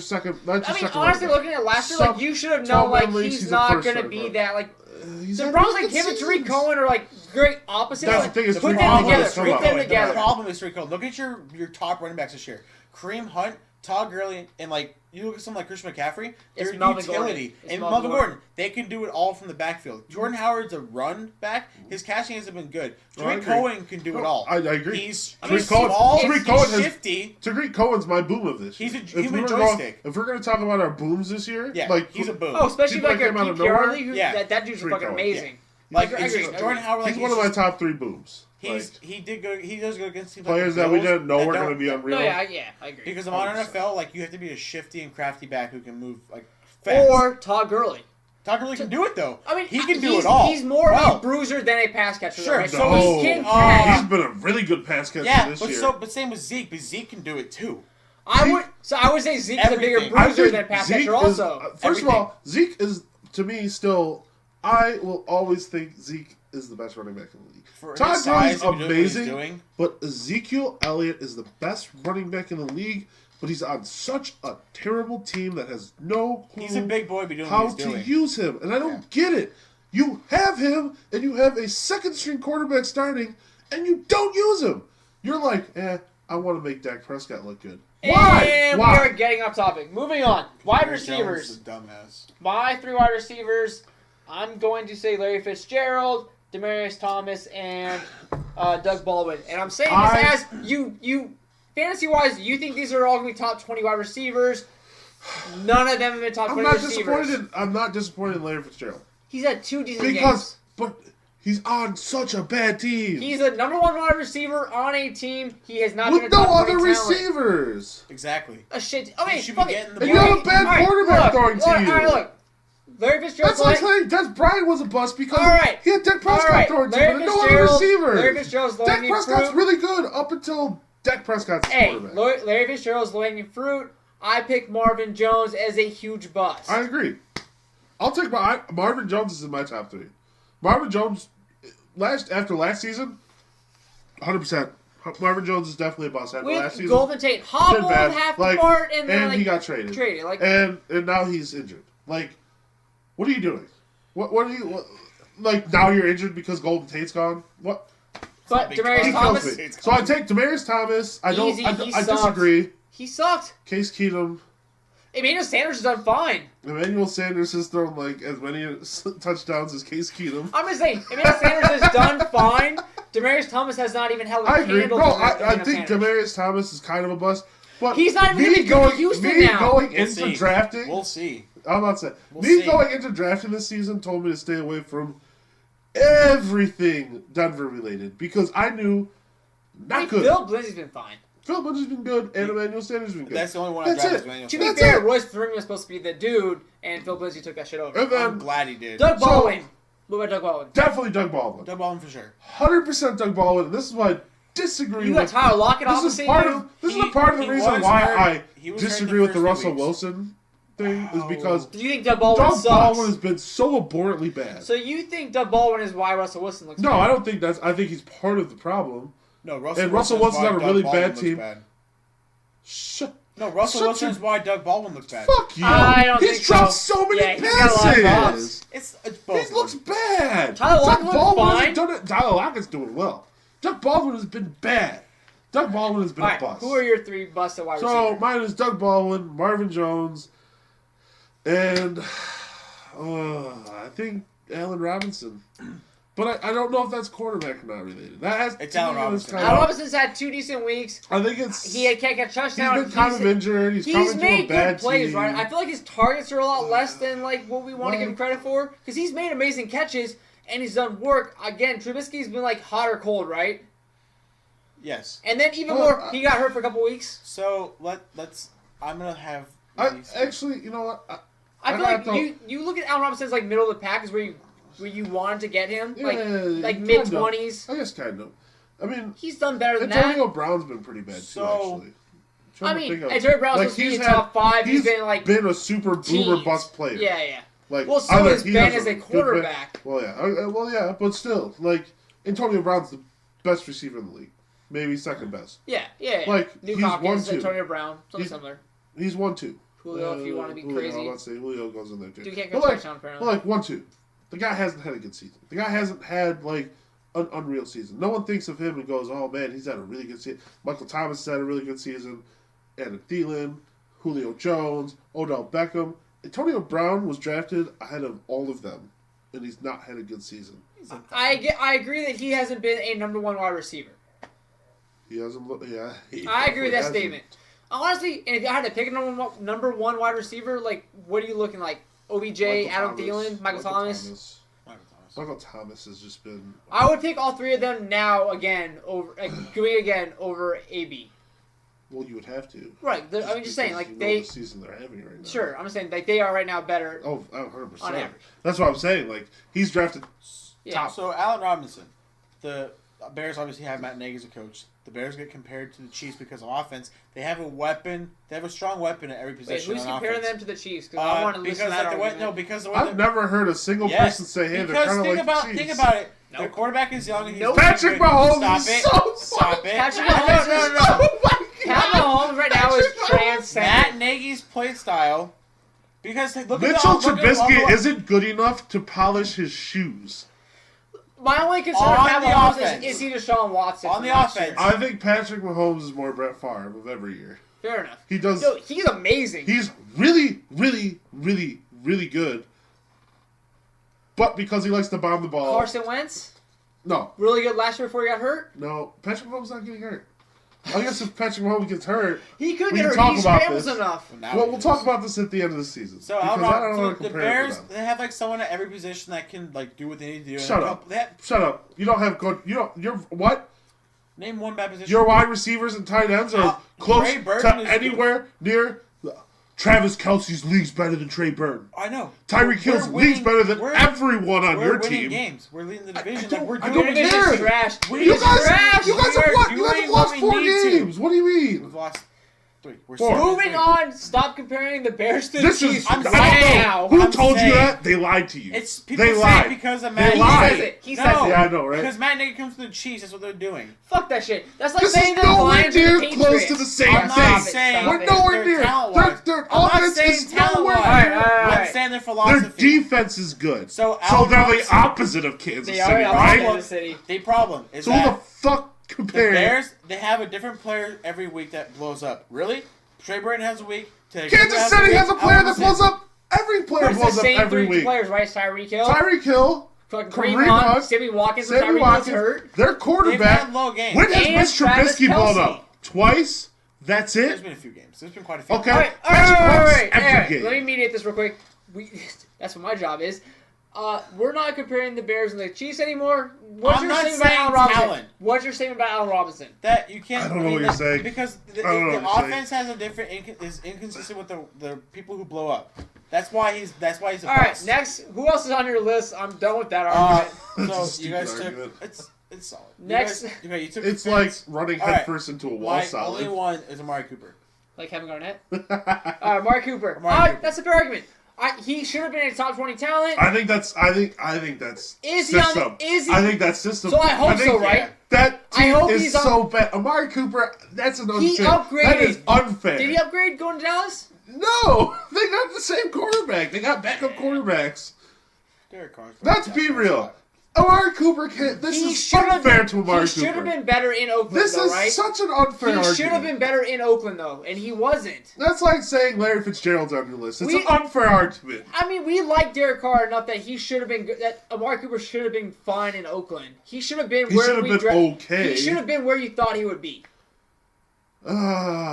second. That's I your mean, second honestly, running looking at last year, Sub- like you should have 12 known like leagues, he's he's a not first gonna starter, be bro. that like. back. He's The had problem is really like him good and Tariq seasons. Cohen are like great opposites. That's Like, the thing, is put Tariq them Cohen together. is come Put up. them The The together. problem is Tariq Cohen. Look at your top running backs this year. Kareem Hunt, Todd Gurley, and like you look at someone like Christian McCaffrey. It's They're Melvin utility. Gordon. It's And Melvin Melvin Gordon. They can do it all from the backfield. Jordan Howard's a run back. His catching hasn't been good. No, I Tariq agree. Cohen can do it all. I agree. He's Tariq Cohen- small. Tariq He's Cohen has- shifty. Tariq Cohen's my boom of this. He's year. a If human we were joystick. If we're going to talk about our booms this year, Yeah, like he's a boom. Oh, especially People like that a came out of Pete nowhere? Carrolley, who Yeah. that dude's Tariq fucking Cohen, amazing. Like I it's agree, just I Jordan agree. Howard. Like He's one of my top 3 booms. Like, he does go against teams players like that the we Bills didn't know that were going to don't- be unreal. No, yeah, I agree. Because in modern 100%. NFL, like you have to be a shifty and crafty back who can move like fast. Or Todd Gurley. Todd Gurley can do it though. I mean, he can do he's- it all. He's more Well, of a bruiser than a pass catcher. Sure, Right? so So he's- he can oh, catch. He's been a really good pass catcher yeah, this but year. but same with Zeke, but Zeke can do it too. I would say Zeke's a bigger Everything. I bruiser think than a pass Zeke catcher. is- Also, first Everything. of all, Zeke is to me still. I will always think Zeke is the best running back in the league. For Todd his size Gurley's and doing what he's amazing, doing. but Ezekiel Elliott is the best running back in the league. But he's on such a terrible team that has no clue He's a big boy, be doing how what he's to doing. use him, and I don't get it. You have him, and you have a second-string quarterback starting, and you don't use him. You're like, I want to make Dak Prescott look good. Why? And Why? we are getting off topic. Moving on. Wide Aaron Jones receivers. is a dumbass. My 3 wide receivers. I'm going to say Larry Fitzgerald, Demaryius Thomas, and Doug Baldwin. And I'm saying this as you fantasy-wise, you think these are all going to be top 20 wide receivers. None of them have been top 20 receivers. I'm not disappointed in Larry Fitzgerald He's had 2 decent because, games. but he's on such a bad team He's a number 1 wide receiver on a team. He has not been a with no top other 20 talent. receivers. Exactly. A shit. I mean, He should be fuck getting it. the And you have a Alright, bad quarterback look, throwing to look, you. Alright, look. Larry Fitzgerald. That's like saying Des Bryant was a bust because Alright. he had Dak Prescott Alright, throwing to Larry him and no other Fitzgerald- receivers. Larry Fitzgerald's Dak low-hanging Prescott's fruit. really good up until Dak Prescott's Hey, quarterback. Larry Fitzgerald's low-hanging fruit. I picked Marvin Jones as a huge bust. I agree. I'll take Marvin Jones is in my top 3. Marvin Jones, after last season, 100%. Marvin Jones is definitely a bust after last With season. Golden Tate Been hobbled bad. half Like, the part, and then like, he got traded. Like, And now he's injured. Like, what are you doing? What are you like now you're injured because Golden Tate's gone? What? but big Demaryius He Thomas- Thomas, kills me. Tate's So I gone. take Demaryius Thomas. I don't. Easy, I he disagree. he sucked. Case Keenum. Emmanuel Sanders has done fine. Emmanuel Sanders has thrown like as many touchdowns as Case Keenum. I'm just saying, Emmanuel Sanders has done fine. Demaryius Thomas has not even held a I agree. candle No, to I Emmanuel think Sanders. Demaryius Thomas is kind of a bust. But He's not even me gonna be good going, at Houston me now. going We'll into see. drafting. We'll see. I'm about to say. We'll me see. going into drafting this season told me to stay away from everything Denver related because I knew I not mean, good. Phil Lindsay's been fine. Phil Bunch has been good, and Emmanuel Sanders has been good. That's the only one I That's drafted. it. is Emmanuel To be Sanders. That's fair, it. Royce Freeman was supposed to be the dude, and Phil Lindsay took that shit over. And I'm then glad he did. Doug So- Baldwin. What about Doug Baldwin? definitely Doug Baldwin. Doug Baldwin for sure. 100% Doug Baldwin. This is why I disagree You got with. Tyler Lockett This is opposite part you. of this He- is a part of the he reason was why hurt. He I was hurt disagree the with the first Russell few weeks. Wilson thing is because Do you think Doug Baldwin Doug sucks? Baldwin has been so abhorrently bad. So you think Doug Baldwin is why Russell Wilson looks No, bad? I don't think that's. I think he's part of the problem. No, Russell And Russell Wilson's Wilson's on a why really Doug Baldwin bad looks team. bad. Shut. No, Russell Such Wilson a- is why Doug Baldwin looks bad. Fuck you. I don't He's think dropped so. so many Yeah, he's got a lot of passes. It's both. He of looks them. bad. Tyler Lockett Doug looks Baldwin fine. hasn't done it. Tyler Lockett's doing well. Doug Baldwin has been bad. Doug Baldwin has been All a right, bust. who are your 3 busted wide So receivers? mine is Doug Baldwin, Marvin Jones, and I think Allen Robinson. But I don't know if that's quarterback or not related. That has It's to Allen me, it's Robinson. kind Allen of- Robinson's had 2 decent weeks. I think it's He can't catch he's touchdowns. been kind of injured. He's coming to a made bad good plays, team. right? I feel like his targets are a lot less than like what we want to give him Like- credit for because he's made amazing catches and he's done work. Again, Trubisky's been like hot or cold, right? Yes. And then even Well, more, he got hurt for a couple weeks. So let's. I'm gonna have. these- Actually, you know what? I feel got like you look at Allen Robinson's like middle of the pack is where you wanted to get him, like Yeah, like kind mid of. 20s. I guess kind of. I mean, He's done better than Antonio that. Brown's been pretty bad So- too, actually. I Trying to think mean, of- Antonio Brown's like, supposed to be he's in had- top 5. He's been like been a super boomer teens. bust player. Yeah, yeah. Like, Well, so either has he Ben has as a good quarterback. Well, yeah, but still, like Antonio Brown's the best receiver in the league, maybe second best. Yeah, yeah. yeah. Like, Luke he's Hopkins, 1-2. Antonio Brown, something He's- similar. He's 1-2. Julio, if you want to be Julio, crazy. I'm not saying Julio goes in there too. Dude can't But go like, touchdown apparently. but like 1-2. The guy hasn't had a good season. The guy hasn't had like an unreal season. No one thinks of him and goes, "Oh man, he's had a really good season." Michael Thomas had a really good season. Adam Thielen, Julio Jones, Odell Beckham. Antonio Brown was drafted ahead of all of them, and he's not had a good season. I agree that he hasn't been a number 1 wide receiver. He hasn't looked. Yeah, he I agree with that hasn't. statement. Honestly, and if I had to pick a number 1 wide receiver, like, what are you looking like? OBJ, Michael Adam Thomas, Thielen, Michael Thomas. Michael Thomas has just been. I would pick all 3 of them now again over over AB. Well, you would have to. Right. I'm just saying, because like you know they. the season they're having right now. Sure, I'm just saying like they are right now better. Oh, 100%. On average. That's what I'm saying. Like he's drafted Yeah. top. So Allen Robinson, the Bears obviously have Matt Nagy as a coach. The Bears get compared to the Chiefs because of offense. They have a weapon. They have a strong weapon at every Wait, position who's on comparing offense. them to the Chiefs? Because I want to listen to that argument. Because the way I've never heard a single Yes, person say, "Hey, they're because kind of think like about the Chiefs." think about it. Nope. Their quarterback is young. And he's Nope. Patrick good. Mahomes Stop is it. so Stop it. Patrick No, Mahomes no, is- no, no. Oh my Pat God. Mahomes right now is Patrick Mahomes. transcendent. Matt Nagy's play style. Because look Mitchell at the Trubisky isn't good enough to polish his shoes. My only concern On with Pat the Mahomes offense. is he Deshaun Watson. On from the last offense. year. I think Patrick Mahomes is more Brett Favre of every year. Fair enough. He does. Yo, he's amazing. He's really, really, really, really good. But because he likes to bomb the ball. Carson Wentz, No, really good last year before he got hurt. no. Patrick Mahomes not getting hurt. I guess if Patrick Mahomes gets hurt, He could We get can hurt. talk He about scrambles this. enough. well, we'll talk about this at the end of the season. So, because I don't so want to the compare it Bears, to them. they have like someone at every position that can like do what they need to do. Shut up. Shut up. You don't have good. You don't. You're what? Name one bad position. Your wide receivers and tight ends are close Trey Burton to is anywhere near. Travis Kelce's league's better than Trey Burton. I know. Tyreek Hill's We're league's winning- better than we're- everyone on We're your winning team. games. We're leading the division. don't- We're I doing don't Division's care. trash. We You It's guys, trash. you guys We have are what? You guys doing have lost what we 4 need to. games. What do you mean? We've lost 3. We're Four. 7-3. Moving on. Stop comparing the Bears to the This Chiefs is. I'm I don't saying- know. now. Who I'm told saying- you that? They lied to you. It's people They say lied. it because of They Matt. He lied. says it. He No. says it. Yeah, I know, right? Because Matt Nagy comes from the Chiefs. That's what they're doing. Fuck that shit. That's like This saying is the nowhere Lions and near the close Patriots. to the same I'm thing. not Stop it, saying stop We're it. nowhere they're near. talent-wise. Their I'm not offense saying is nowhere talent-wise. near. Alright. I'm saying their Their philosophy. defense is good. So So Allen they're the Robinson- opposite of Kansas They City, are right? Kansas City. The problem is So who the that fuck the comparing? Bears, they have a different player every week that blows up. Really? Trey Burton has a week. Kansas City has a player that blows up. Every player It's the blows up same every 3 week. players, right? Tyreek Hill, Tyreek Hill, fucking Kareem Kareem Hunt, Hunt, Sammy Watkins, and Sammy Tyreek was Watkins, hurt. their They've quarterback. had low games. When has And Mitch Travis Trubisky blown Kelce. up? Twice? That's There's it? been a few games. There's been quite a few. Okay. All right, Patrick Mahomes, every Alright, game. let me mediate this real quick. That's what my job is. We're not comparing the Bears and the Chiefs anymore. What's I'm your not statement about saying Allen Robinson? talent. What's your statement about Allen Robinson? That you can't. I don't know what you're saying. Because the I don't know what you're saying. offense has a different is inconsistent with the people who blow up. That's why he's a All right, bust. next, who else is on your list? I'm done with that Uh, argument. That's a so you stupid guys argument. took it's solid. Next- you took It's the like Fins. running All right. headfirst into a wall My solid. only one is Amari Cooper. Like Kevin Garnett. Mark Cooper. Amari Cooper. That's a fair argument. He should have been a top 20 talent. I think that's Is he on- system. is he- I think that's system. So I hope think so, right? That I team hope is he's on- so bad. Amari Cooper, that's an He unfair. That is upgraded. unfair. Did he upgrade going to Dallas? No, they got the same quarterback. They got backup quarterbacks. Derek Carr's Let's be real. Amari Cooper can't. This He is should have unfair been, to Amari He should have Cooper. been better in Oakland, This though, is right? such an unfair He argument. should have been better in Oakland, though, and he wasn't. That's like saying Larry Fitzgerald's on your list. It's We- an unfair argument. I mean, we like Derek Carr enough that he should have been good. That Amari Cooper should have been fine in Oakland. He should have been He where should have we been dra- okay. He should have been where you thought he would be. I'm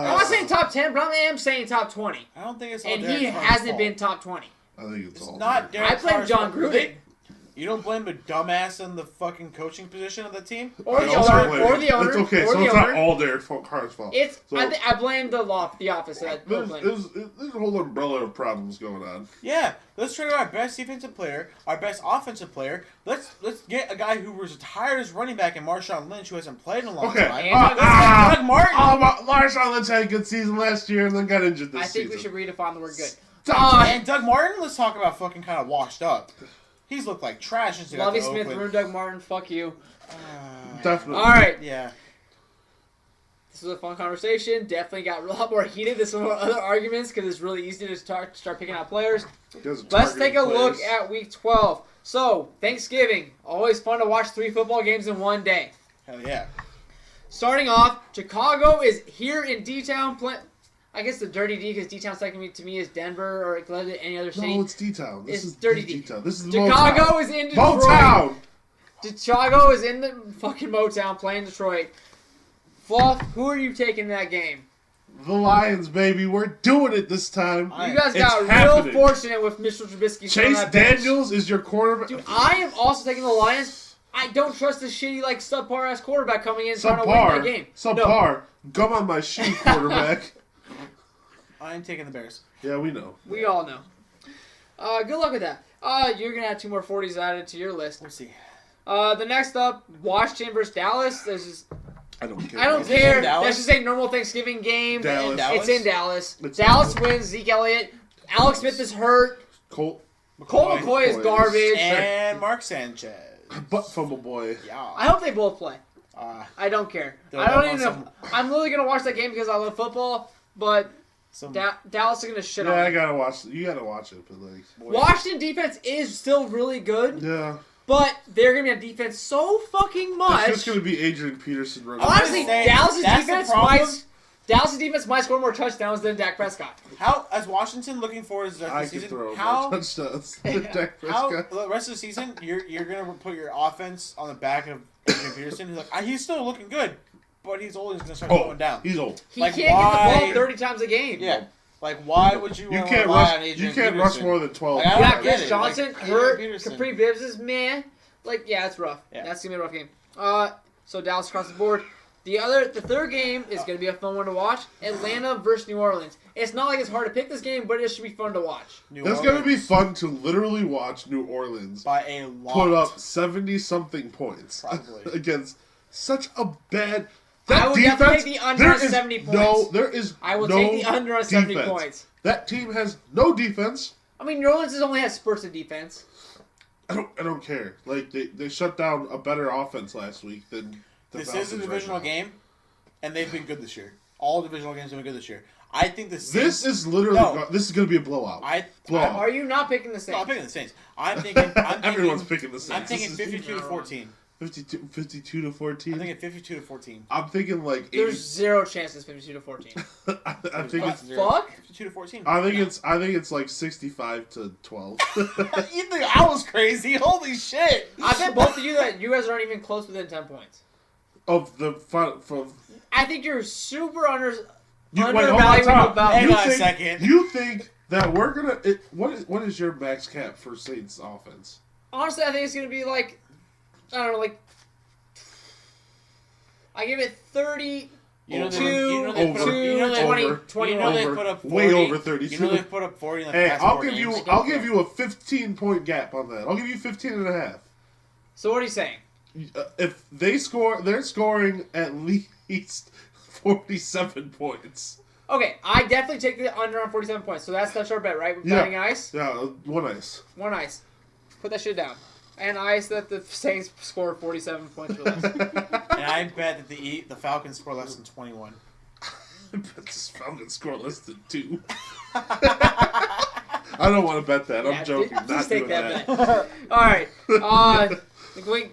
not saying top 10, but I am saying top 20. I don't think it's all And Derek he Carr's hasn't fault. been top 20. I think it's It's all. not there. Derek I blame Carr's John fault. Gruden. You don't blame a dumbass in the fucking coaching position of the team? Or I the also owner. blame Or it. the owner. It's okay, Or so the it's owner. not all Derek Carr's fault. It's. So, I blame the office. there's a whole umbrella of problems going on. Yeah, let's trade our best defensive player, our best offensive player. Let's get a guy who was retired as running back in Marshawn Lynch, who hasn't played in a long Okay. time. And Let's get Doug Martin. Marshawn Lynch had a good season last year and then got injured this I think season. we should redefine the word good. And Doug Martin, let's talk about fucking kind of washed up. He's looked like trash since he got Lovey to Smith, Oakland. ruined Doug Martin. Fuck you. Definitely. All right. Yeah. This was a fun conversation. Definitely got a lot more heated than some of our other arguments because it's really easy to start picking out players. Let's take a look at Week 12. So, Thanksgiving. Always fun to watch 3 football games in one day. Hell yeah. Starting off, Chicago is here in D-Town. I guess the Dirty D because D-Town second to me is Denver or any other city. No, it's D-Town. This It's is Dirty D-Town. D. This is Chicago is in Detroit. Motown! Chicago is in the fucking Motown playing Detroit. Fluff, who are you taking in that game? The Lions, baby. We're doing it this time. You guys It's got real happening. fortunate with Mitchell Trubisky. Chase on that bench. Daniels is your quarterback. Dude, I am also taking the Lions. I don't trust this shitty, subpar ass quarterback coming in trying to win that game. Subpar. Gum on my shoe, quarterback. I'm taking the Bears. Yeah, we know. We all know. Good luck with that. You're going to have 2 more 40s added to your list. We'll see. The next up, Washington versus Dallas. I don't care. I don't Is it care. in Dallas? That's just a normal Thanksgiving game. Dallas. It's in Dallas. It's Dallas in wins. Zeke Elliott. Alex Smith is hurt. Colt. Cole McCoy is garbage. And Mark Sanchez. Butt fumble boy. Yeah. I hope they both play. I don't care. They'll I don't have even know. I'm literally going to watch that game because I love football, but Dallas is going to shit on Yeah, I it. gotta watch. You gotta watch it, but Washington defense is still really good, yeah, but they're going to be on defense so fucking much. it's just gonna be Adrian Peterson running. Honestly, saying, Dallas's that's the problem. Dallas' defense might score more touchdowns than Dak Prescott. How, as Washington looking forward to the rest I of the can season, throw how more touchdowns than Dak How Prescott. the rest of the season you're gonna put your offense on the back of Adrian Peterson? He's like, he's still looking good, but he's always gonna start going down. He's old. He Like, can't get why- the ball 30 times a game. Yeah, like why would you? You wanna can't rely rush. on Adrian You can't Peterson? rush more than 12. Like, I You don't got get Chris it. Johnson Like, hurt. Adrian Peterson. Capri Bibbs is meh. It's rough. Yeah. That's gonna be a rough game. So Dallas across the board. The third game is gonna be a fun one to watch. Atlanta versus New Orleans. It's not like it's hard to pick this game, but it should be fun to watch. New It's Orleans gonna be fun to literally watch New Orleans by a lot. put up 70-something points Probably. against such a bad. I That would definitely defense. take the under there on is 70 No, points. there is. I will no take the under on 70 defense. points. That team has no defense. I mean, New Orleans has only had spurts of defense. I don't care. Like they shut down a better offense last week than the This is Falcons a right divisional now. game, and they've been good this year. All divisional games have been good this year. I think the Saints. This is literally this is going to be a blowout. Blowout. Are you not picking the No, Saints? I'm picking the Saints. I'm thinking. Everyone's picking the Saints. I'm thinking This is 52 to 14. 52 to 14. I'm thinking 52 to 14. I'm thinking like 80. There's zero chances 52 to 14. I think What it's. the fuck? 52 to 14. I think it's like 65 to 12. You think I was crazy? Holy shit! I bet both of you that you guys aren't even close within 10 points. Of the from. I think you're super Wait, hold on, undervaluing Tom. about Hang You on a think- second. You think that we're gonna? What is your max cap for Saints offense? Honestly, I think it's going to be like, I don't know, I give it 30. You know, Over. they put up, Over. you know they, 20, over. 20 you know they over. put up 40, Way over 32. You know they put up 40 in the Hey, past I'll 4 give games. you. I'll give you a 15-point gap on that. I'll give you 15 and a half. So what are you saying? If they score, they're scoring at least 47 points. Okay, I definitely take the under on 47 points. So that's our bet, right? We're Yeah. betting ice? Yeah, one ice. One ice. Put that shit down. And ice that the Saints score 47 points or less. And I bet that the Falcons score less than 21. I bet this Falcons score less than 2. I don't want to bet that. I'm joking. Please Not take doing that that. bet. All right.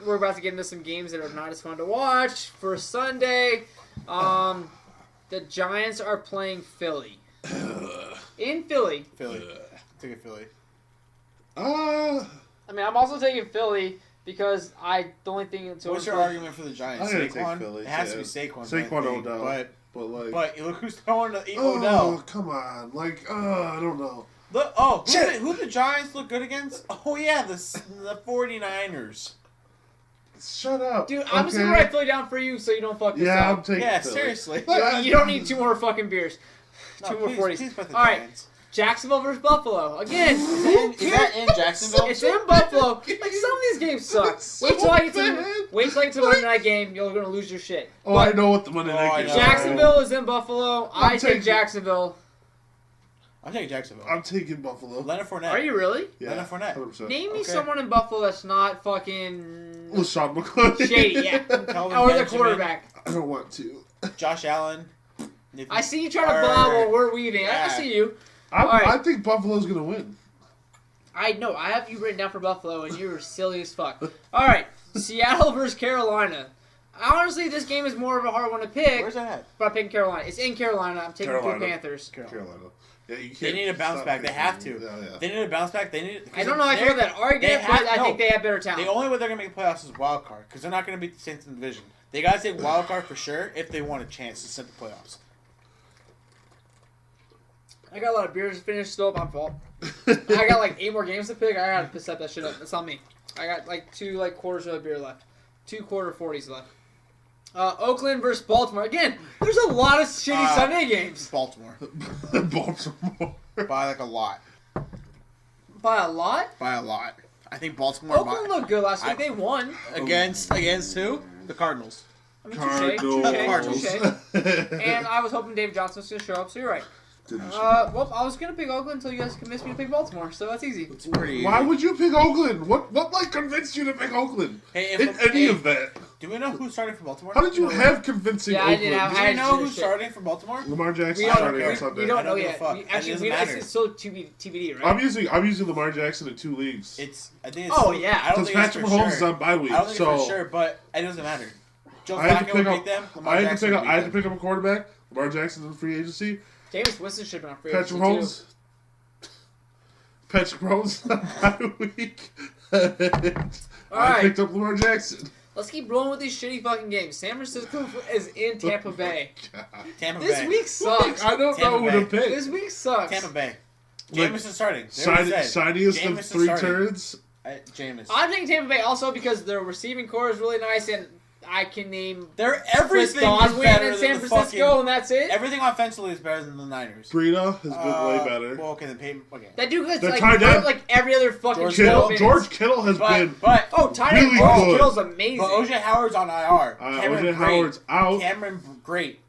We're about to get into some games that are not as fun to watch. For Sunday, the Giants are playing Philly. In Philly. Philly. Take it, Philly. I mean, I'm also taking Philly because the only thing that's What's your argument for the Giants? I'm gonna take Saquon? Philly, It has yeah. to be Saquon. Saquon I think, Odell. But like, But look who's throwing to oh, Odell. come on. Like, I don't know. Look, who the Giants look good against? Oh yeah, the 49ers. Shut up. Dude, I'm just gonna write Philly down for you so you don't fuck this Yeah, up. I'm taking Yeah, Philly. seriously. You don't need 2 more fucking beers. No, 2 more please, 40s. please put the All right, Giants. Jacksonville versus Buffalo. Again, Is that in Jacksonville? it's in Buffalo. Like, some of these games suck. So Wait till I get to bad. the Monday night game. You're gonna lose your shit. Oh, I know what the Monday Oh, night I game know. is. Jacksonville is in Buffalo. I taking- take Jacksonville. I'm taking Jacksonville. I'm taking Buffalo. Leonard Fournette. Are you really? Yeah, Leonard Fournette. 100%. Name me Okay. someone in Buffalo that's not fucking LaShawn McCoy. shady. Yeah. Kelvin Or the Benjamin, quarterback. I don't want to. Josh Allen. I see you trying to bob while we're weaving. I Yeah. see you. I right. think Buffalo's going to win. I know. I have you written down for Buffalo, and you're silly as fuck. All right. Seattle versus Carolina. Honestly, this game is more of a hard one to pick, Where's that at? but I'm picking Carolina. It's in Carolina. I'm taking the Carolina. Panthers. Carolina. Yeah, you They can't need to bounce stop back. They picking- have to. Yeah. They need to bounce back. They need. I don't know. I feel that argument, but I think they have better talent. The only way they're gonna make the playoffs is wild card because they're not gonna beat the Saints in the division. They gotta take wild card for sure if they want a chance to set the playoffs. I got a lot of beers to finish still. My fault. I got like 8 more games to pick. I gotta set that shit up. That's on me. I got like 2 quarters of beer left. 2 quarter 40s left. Oakland versus Baltimore. Again, there's a lot of shitty Sunday games. Baltimore Baltimore. by like a lot. By a lot? By a lot. I think Baltimore Oakland looked good last week. They won. against who? The Cardinals. I mean, touche, Cardinals. touche. And I was hoping Dave Johnson was going to show up, so you're right. Well, I was going to pick Oakland until you guys convinced me to pick Baltimore, so that's easy. It's pretty easy. Why would you pick Oakland? What like convinced you to pick Oakland? Hey, In any event. do we know who's starting for Baltimore? How did you have convincing Yeah, I Oakland? didn't have- Do I we know shit. who's starting for Baltimore? Lamar Jackson We starting care. on don't, Sunday. we don't I know don't give a yet. fuck. We, It actually, doesn't matter. it's still TBD, right? I'm using Lamar Jackson in 2 leagues. I think it's. Oh, yeah. I don't Because think it's Patrick for Mahomes sure. is on bye week, I don't think so it's for sure, but it doesn't matter. Joe I had to Flacco would pick beat up. them. Lamar I had to Jackson pick up. would I had beat to them. pick up a quarterback. Lamar Jackson in free agency. James Winston should have been on free Patrick agency, Mahomes. Patrick Mahomes on bye week. All I right. picked up Lamar Jackson. Let's keep rolling with these shitty fucking games. San Francisco is in Tampa Bay. Tampa This Bay. week sucks. I don't Tampa know who to Bay. pick. This week sucks. Tampa Bay. Like, Jameson starting. They already said. Shiniest of Jameson 3 starting. turds. Jameis. I'm thinking Tampa Bay also because their receiving core is really nice, and I can name They're Chris everything is Godwin better in than San the Francisco, fucking. and that's it. Everything offensively is better than the Niners. Breida has been way better. Well, okay, then Peyton. Okay. That dude gets They're like tied hurt up. like every other fucking George 12 Kittle, minutes. George Kittle has been. But Oh, tight Really end George good. Kittle's amazing. But OJ Howard's on IR. Cameron OJ great. Howard's out. Cameron great.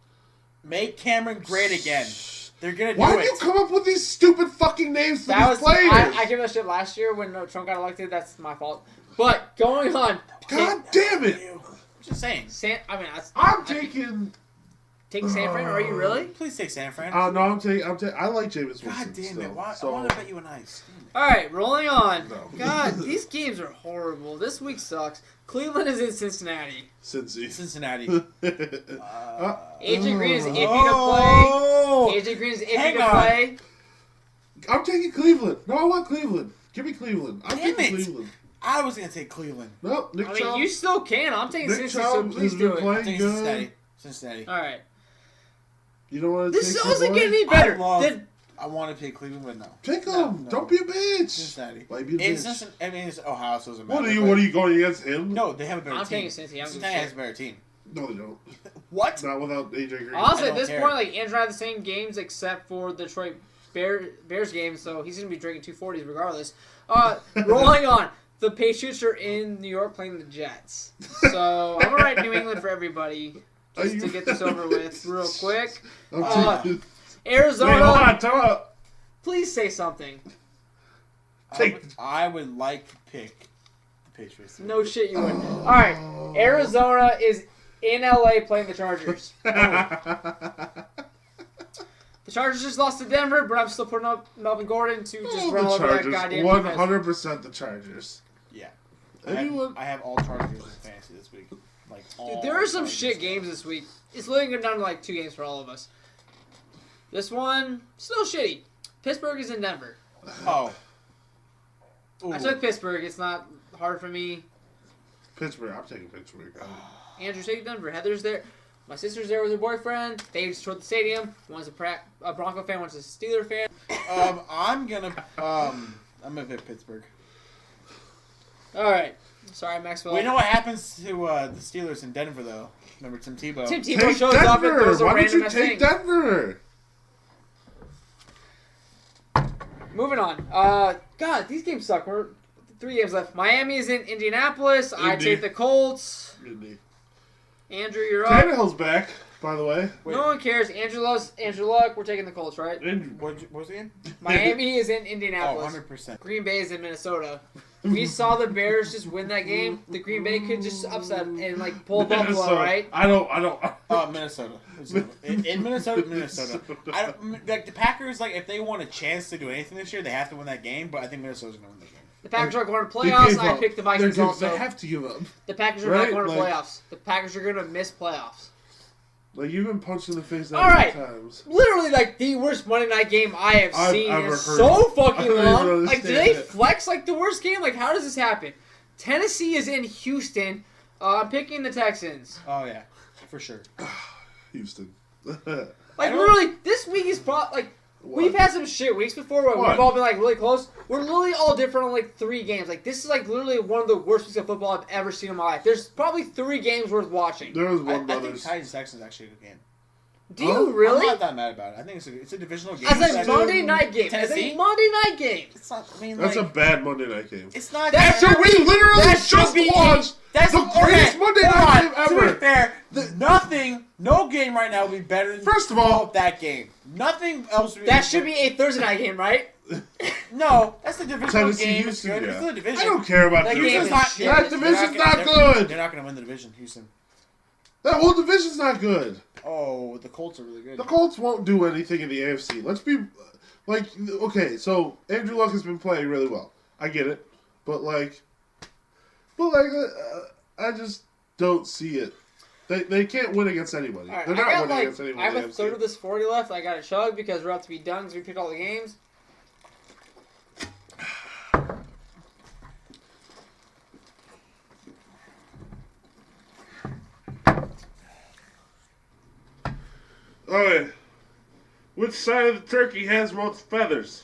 Make Cameron great again. They're gonna Why do do it. you come up with these stupid fucking names for That was these players? I gave that shit last year when Trump got elected. That's my fault. But going on, God damn it! Just saying. I'm taking. Take San Fran. Are you really? Please take San Fran. No, I'm taking. I like Jameis Winston. God damn still, it! Why, so. I want to bet you an ice. All right, rolling on. No. God, these games are horrible. This week sucks. Cleveland is in Cincinnati. Cincy. Cincinnati. AJ Green is iffy Oh! to play. AJ Green is iffy Hang to on. play. I'm taking Cleveland. No, I want Cleveland. Give me Cleveland. I'm Damn taking it. Cleveland. I was gonna take Cleveland. No, Nick I Chubb. mean, you still can. I'm taking Nick Cincinnati, so Chubb please has do been it. I playing think good. Cincinnati. Cincinnati. All right. You don't want to This take doesn't your get boy? any better. I love- Then- I want to take Cleveland, but no. Pick No, him. no. Don't be a bitch. Cincinnati. Why be a It's bitch? Cincinnati. I mean, it's Ohio, so it doesn't matter. What are you? but- What are you going against him? No, they have a better I'm team. taking Cincy. I'm Cincinnati has a better team. No, they don't. What? Not without AJ Green. Honestly, I at don't this care. point, like Andrew had the same games except for the Detroit Bears game, so he's gonna be drinking 240s regardless. Rolling on, the Patriots are in New York playing the Jets, so I'm gonna write New England for everybody Are just you- to get this over with real quick. I'm taking. Arizona, Wait, hold on. Time out. please say something. I would like to pick the Patriots. No shit, you wouldn't. All right, Arizona is in LA playing the Chargers. The Chargers just lost to Denver, but I'm still putting up Melvin Gordon to just run the over that Chargers. goddamn 100% the Chargers. Yeah. Anyone? I have all Chargers in fantasy this week. Like all Dude, there are some Chargers. shit games this week. It's literally going down to like 2 games for all of us. This one, still shitty. Pittsburgh is in Denver. Oh. Ooh. I took Pittsburgh. It's not hard for me. Pittsburgh. I'm taking Pittsburgh. Andrew, take Denver. Heather's there. My sister's there with her boyfriend. They just toured the stadium. One's a Bronco fan, one's a Steeler fan. I'm gonna pick Pittsburgh. All right. Sorry, Maxwell. We know what happens to the Steelers in Denver, though. Remember Tim Tebow? Tim Tebow Take shows up and Denver. throws a Why don't random you ass take thing. Denver? Moving on. God, these games suck. We're 3 games left. Miami is in Indianapolis. I Indy. take the Colts. Indy. Andrew, you're up. Tannehill's back, by the way. Wait. No one cares. Andrew loves Andrew Luck. We're taking the Colts, right? What was it again? Miami is in Oh, Indianapolis. 100%. Green Bay is in Minnesota. We saw the Bears just win that game. The Green Bay could just upset and like pull Buffalo, Minnesota. right? I don't. Minnesota. In Minnesota. I don't, like the Packers, like if they want a chance to do anything this year, they have to win that game. But I think Minnesota's gonna win that game. The Packers are going to They playoffs. gave I up. picked the Vikings also. They have to give up. The Packers are Right? not going to Like- playoffs. The Packers are going to miss playoffs. Like you've been punched in the face that All right. many times. Literally, like the worst Monday night game I have I've seen ever in heard. so I fucking don't even long. Like, do understand they it. flex like the worst game? Like, how does this happen? Tennessee is in Houston. I'm picking the Texans. Oh yeah, for sure. Houston. Like, literally, this week is probably like. We've had some shit weeks before where What? we've all been like really close. We're literally all different on like 3 games. Like this is like literally one of the worst weeks of football I've ever seen in my life. There's probably 3 games worth watching. There was I one think brothers. Titans Texans actually a good game. Do you Oh, really? I'm not that mad about it. I think it's a divisional game. As a It's Monday night game. As a Tennessee? Monday night game. It's not. I mean, That's like, a bad Monday night game. It's not. That So we literally That should just be- watched That's the greatest Monday night game To ever. be fair, no game right now would be better than First of all- that game. Nothing else. Would be That should be a Thursday night game, right? No, that's the divisional Tennessee, game. Houston, It's good. yeah. It's still a division. I don't care about That the game division. is not- shit. That division's not They're good. not going to win the division, Houston. That whole division's not good. Oh, the Colts are really good. The Colts won't do anything in the AFC. Let's be like, okay, so Andrew Luck has been playing really well. I get it, but I just don't see it. They can't win against anybody. All right, They're I not got winning like against anybody. I have in a the third AFC. of this 40 left. I got to chug because we're about to be done because we picked all the games. Okay. Which side of the turkey has most feathers?